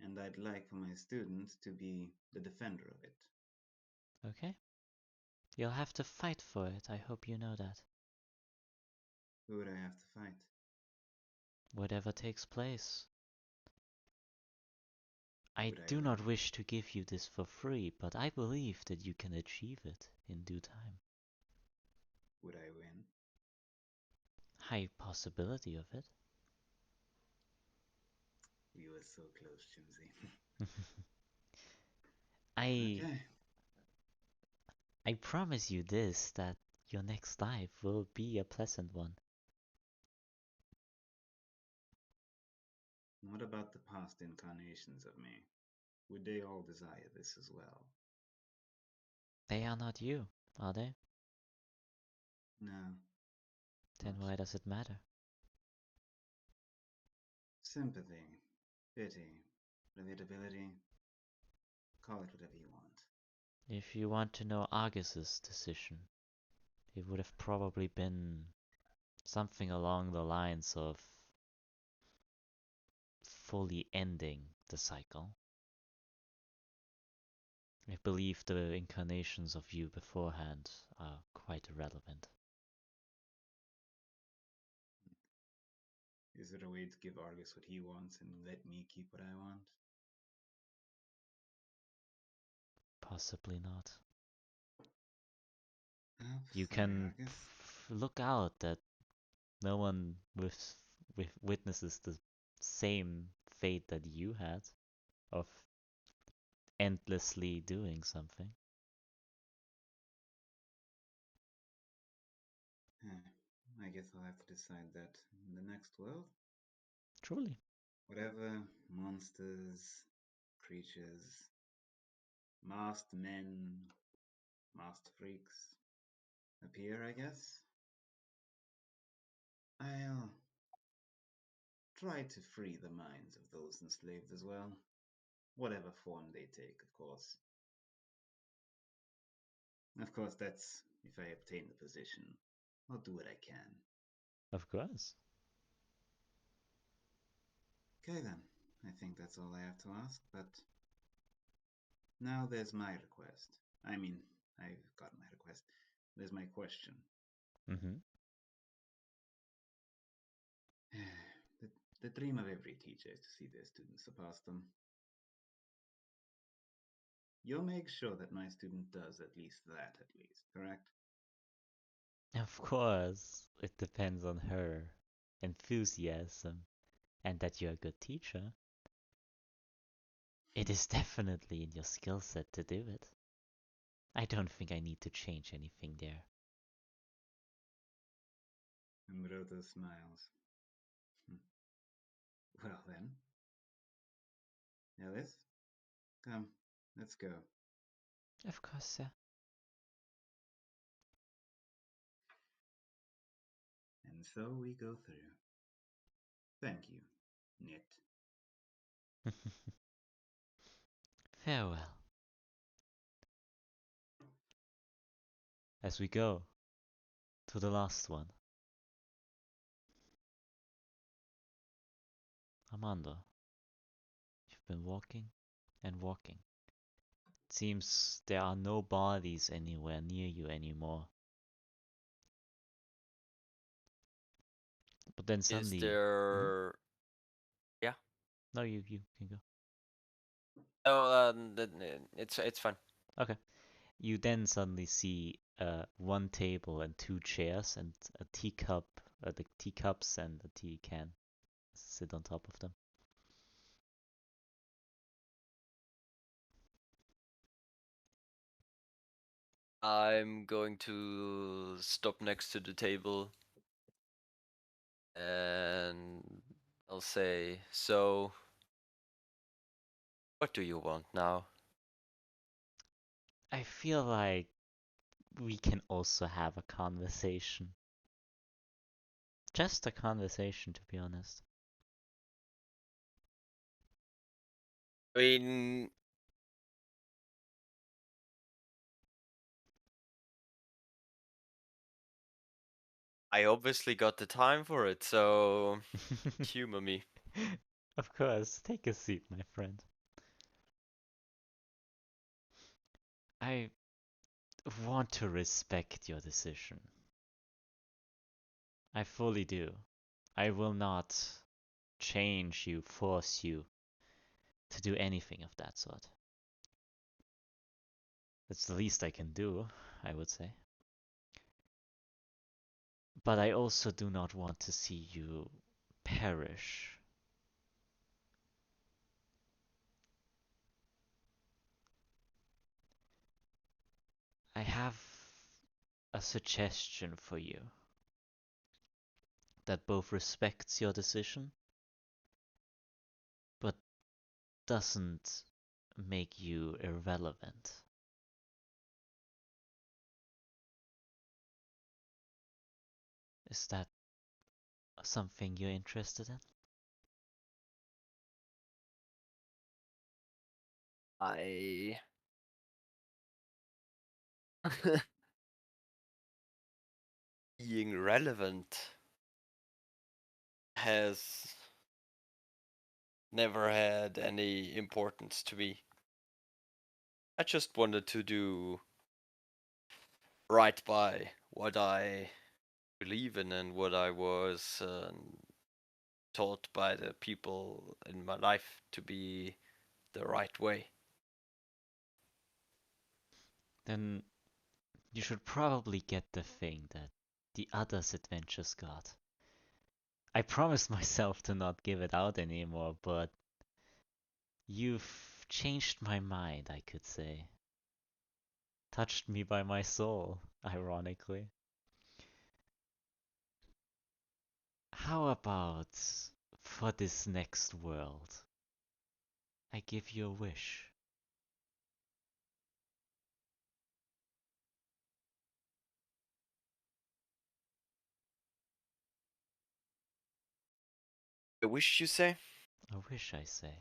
And I'd like for my student to be the defender of it. Okay. You'll have to fight for it. I hope you know that. Who would I have to fight? Whatever takes place. I Would I do win? not wish to give you this for free, but I believe that you can achieve it in due time. Would I win? High possibility of it. We were so close, Chimsy. I Okay. I promise you this, that your next life will be a pleasant one. What about the past incarnations of me? Would they all desire this as well? They are not you, are they? No, Then not why does it matter? sympathy, pity, relatability. Call it whatever you want. If you want to know Argus's decision, it would have probably been something along the lines of fully ending the cycle. I believe the incarnations of you beforehand are quite irrelevant. Is there a way to give Argus what he wants and let me keep what I want? Possibly not. Oh, You sorry, can Argus. look out that no one witnesses the same fate that you had of endlessly doing something. I guess I'll have to decide that in the next world. Truly. Whatever monsters, creatures, masked men, masked freaks appear, I guess. I'll try to free the minds of those enslaved as well. Whatever form they take, of course. Of course, that's if I obtain the position. I'll do what I can. Of course. Okay then, I think that's all I have to ask, but now there's my request. I mean, I've got my request. There's my question. Mm-hmm. the, the dream of every teacher is to see their students surpass them. You'll make sure that my student does at least that, correct? Of course. It depends on her enthusiasm and that you're a good teacher. It is definitely in your skill set to do it. I don't think I need to change anything there. Ambrotos smiles. Well then, Alice, come, let's go. Of course, sir. And so we go through. Thank you, Knit. Farewell. As we go to the last one. Armando, you've been walking and walking. It seems there are no bodies anywhere near you anymore. But then Is suddenly, Mhm. there? Yeah. No, you can go. Oh, it's fine. Okay. You then suddenly see one table and two chairs and a teacup, the teacups and a tea can sit on top of them. I'm going to stop next to the table and I'll say, so, what do you want now? I feel like we can also have a conversation. Just a conversation, to be honest. I mean, I obviously got the time for it, so humor me. Of course, take a seat, my friend. I want to respect your decision. I fully do. I will not change you, force you to do anything of that sort. That's the least I can do, I would say. But I also do not want to see you perish. I have a suggestion for you that both respects your decision but doesn't make you irrelevant. Is that something you're interested in? I being relevant has never had any importance to me. I just wanted to do right by what I believe in and what I was taught by the people in my life to be the right way. Then you should probably get the thing that the others' adventures got. I promised myself to not give it out anymore, but you've changed my mind, I could say. Touched me by my soul, ironically. How about for this next world, I give you a wish? I wish you say? A wish, I say.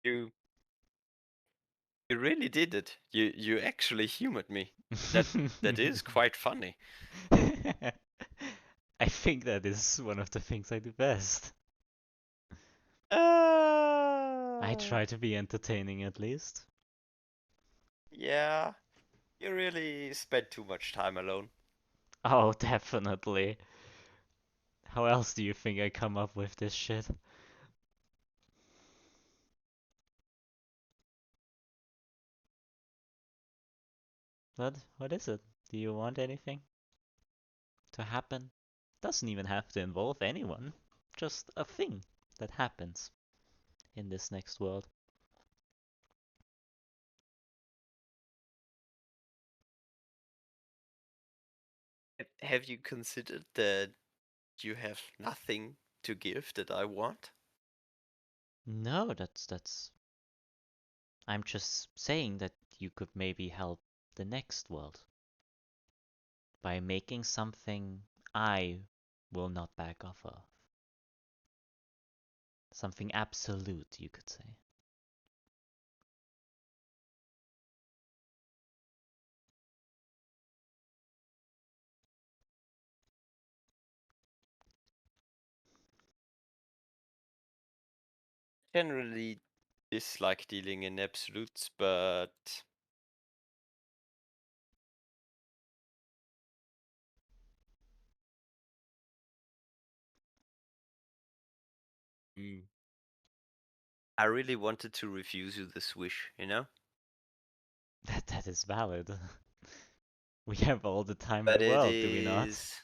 You you really did it. You actually humored me. That is quite funny. I think that is one of the things I do best. I try to be entertaining at least. Yeah, you really spent too much time alone. Oh, definitely. How else do you think I come up with this shit? What is it? Do you want anything to happen? Doesn't even have to involve anyone. Just a thing that happens in this next world. Have you considered that you have nothing to give that I want? No, that's. I'm just saying that you could maybe help the next world by making something I will not back off of. Something absolute, you could say. Generally dislike dealing in absolutes, but I really wanted to refuse you this wish, you know? That is valid. We have all the time in But the it world, do we not? is.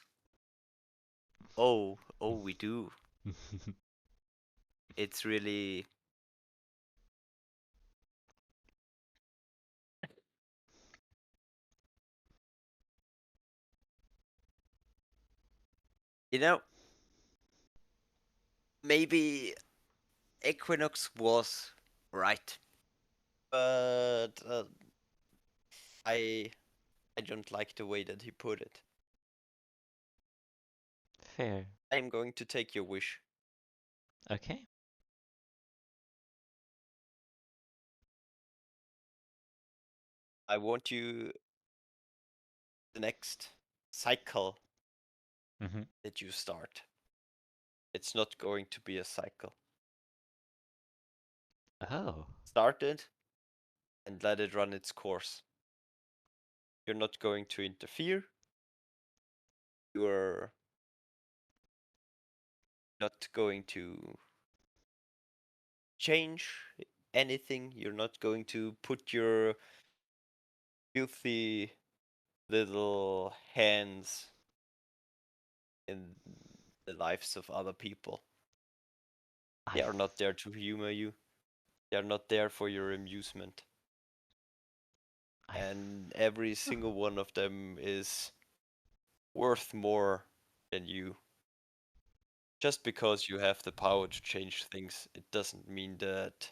Oh, we do. It's really. You know, maybe Equinox was right, but I don't like the way that he put it. Fair. I'm going to take your wish. Okay. I want you the next cycle Mm-hmm. that you start. It's not going to be a cycle. Oh. Start it and let it run its course. You're not going to interfere. You're not going to change anything. You're not going to put your filthy little hands in the lives of other people. They I are not there to humor you. They are not there for your amusement. I And every single one of them is worth more than you. Just because you have the power to change things, it doesn't mean that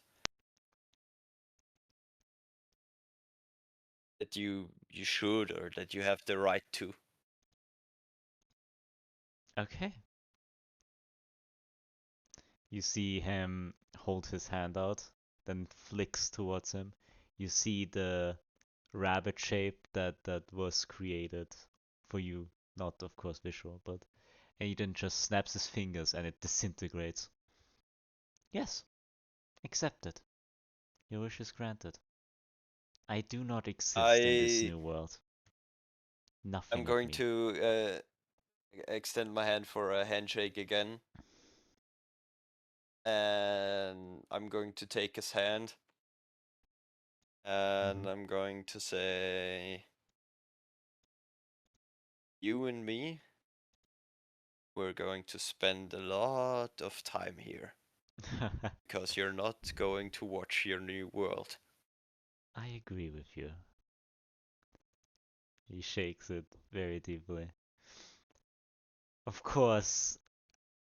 you should or that you have the right to. Okay. You see him hold his hand out, then flicks towards him. You see the rabbit shape that was created for you, not of course visual, but and he then just snaps his fingers and it disintegrates. Yes, accepted. Your wish is granted. I do not exist in this new world. I'm Nothing of going me. to extend my hand for a handshake again. And I'm going to take his hand. And I'm going to say, you and me, we're going to spend a lot of time here. Because you're not going to watch your new world. I agree with you. He shakes it very deeply. Of course,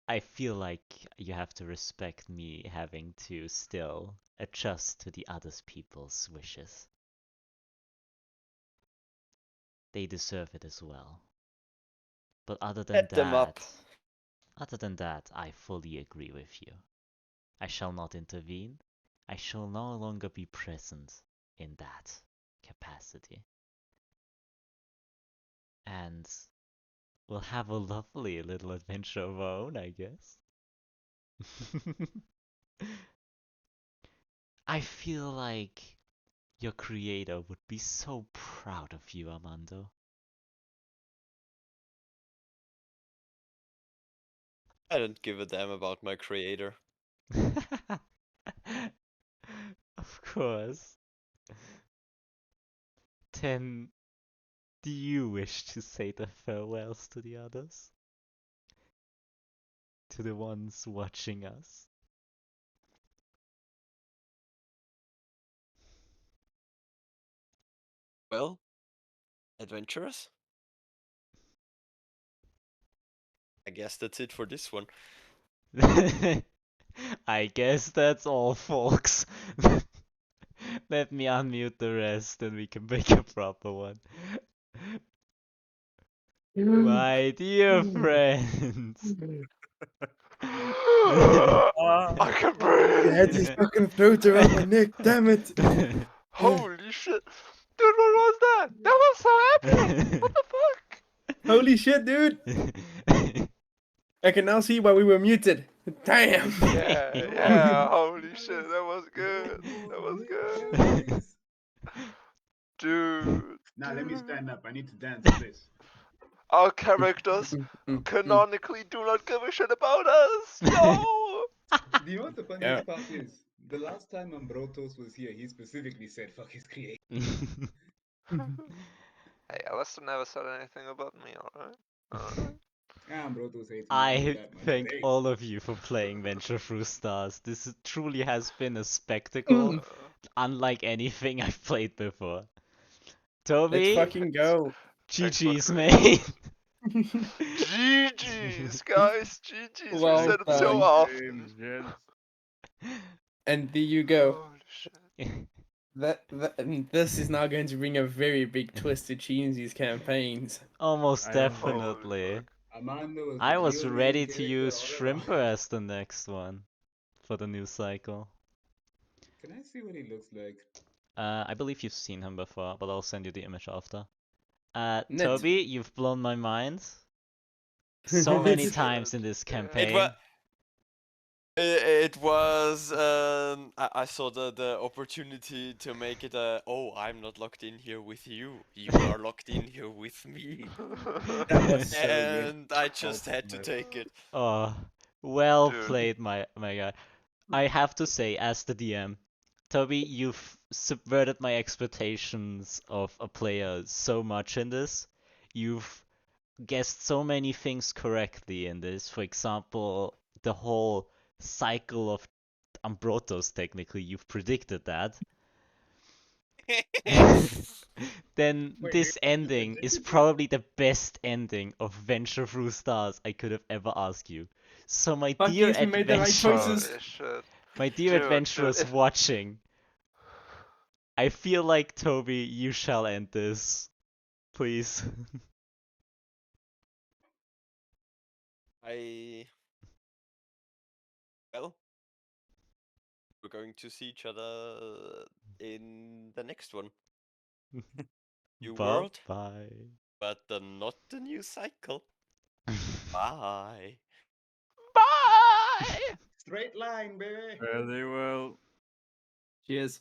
I feel like you have to respect me having to still adjust to the other people's wishes. They deserve it as well. But Set them up. other than that, I fully agree with you. I shall not intervene. I shall no longer be present in that capacity. And we'll have a lovely little adventure of our own, I guess. I feel like your creator would be so proud of you, Armando. I don't give a damn about my creator. Of course. Then, do you wish to say the farewells to the others? To the ones watching us? Well, adventurous? I guess that's it for this one. I guess that's all, folks. Let me unmute the rest and we can make a proper one. My dear friends. I can breathe. Had his fucking throat around my neck, damn it! Holy shit. Dude, what was that? That was so epic. What the fuck? Holy shit, dude! I can now see why we were muted. Damn! Yeah, holy shit, that was good. That was good. Guys. Dude. Now let me Dude. stand up. I need to dance to this. Our characters canonically do not give a shit about us. Yo! Do you know what the funniest part is? The last time Ambrotos was here, he specifically said, fuck his creator. Hey, Alastor never said anything about me, alright? Alright. Ambrotos hates me I that much. thank Hey. all of you for playing Venture Through Stars. This truly has been a spectacle, unlike anything I've played before. Toby, Let's fucking go. GG's, mate. GG's, guys. GG's. Well We said it so done. often. And there you go. Holy shit. This is now going to bring a very big twist to Cheesy's campaigns. Almost I don't know. definitely. Holy fuck. Armando was I the was real ready main to character use all Shrimper along. as the next one for the new cycle. Can I see what he looks like? I believe you've seen him before, but I'll send you the image after. Net. Toby, you've blown my mind so many times in this Yeah. It was campaign. It was I saw the opportunity to make it a oh, I'm not locked in here with you. You are locked in here with me. That was so good. And I just had to take it. Oh, well Dude. played, my guy. I have to say, as the DM, Toby, you've subverted my expectations of a player so much in this. You've guessed so many things correctly in this. For example, the whole cycle of Ambrotos, technically, you've predicted that. Then Wait, this who ending is predicted that? probably the best ending of Venture Through Stars I could have ever asked you. So my Fuck dear yes, we made the right adventurers, choices. Holy shit. my dear Dude, adventurers if watching, I feel like Toby, you shall end this, please. Well, we're going to see each other in the next one. New Bye world, bye. but not the new cycle. Bye. bye. Straight line, baby. Very well. Cheers.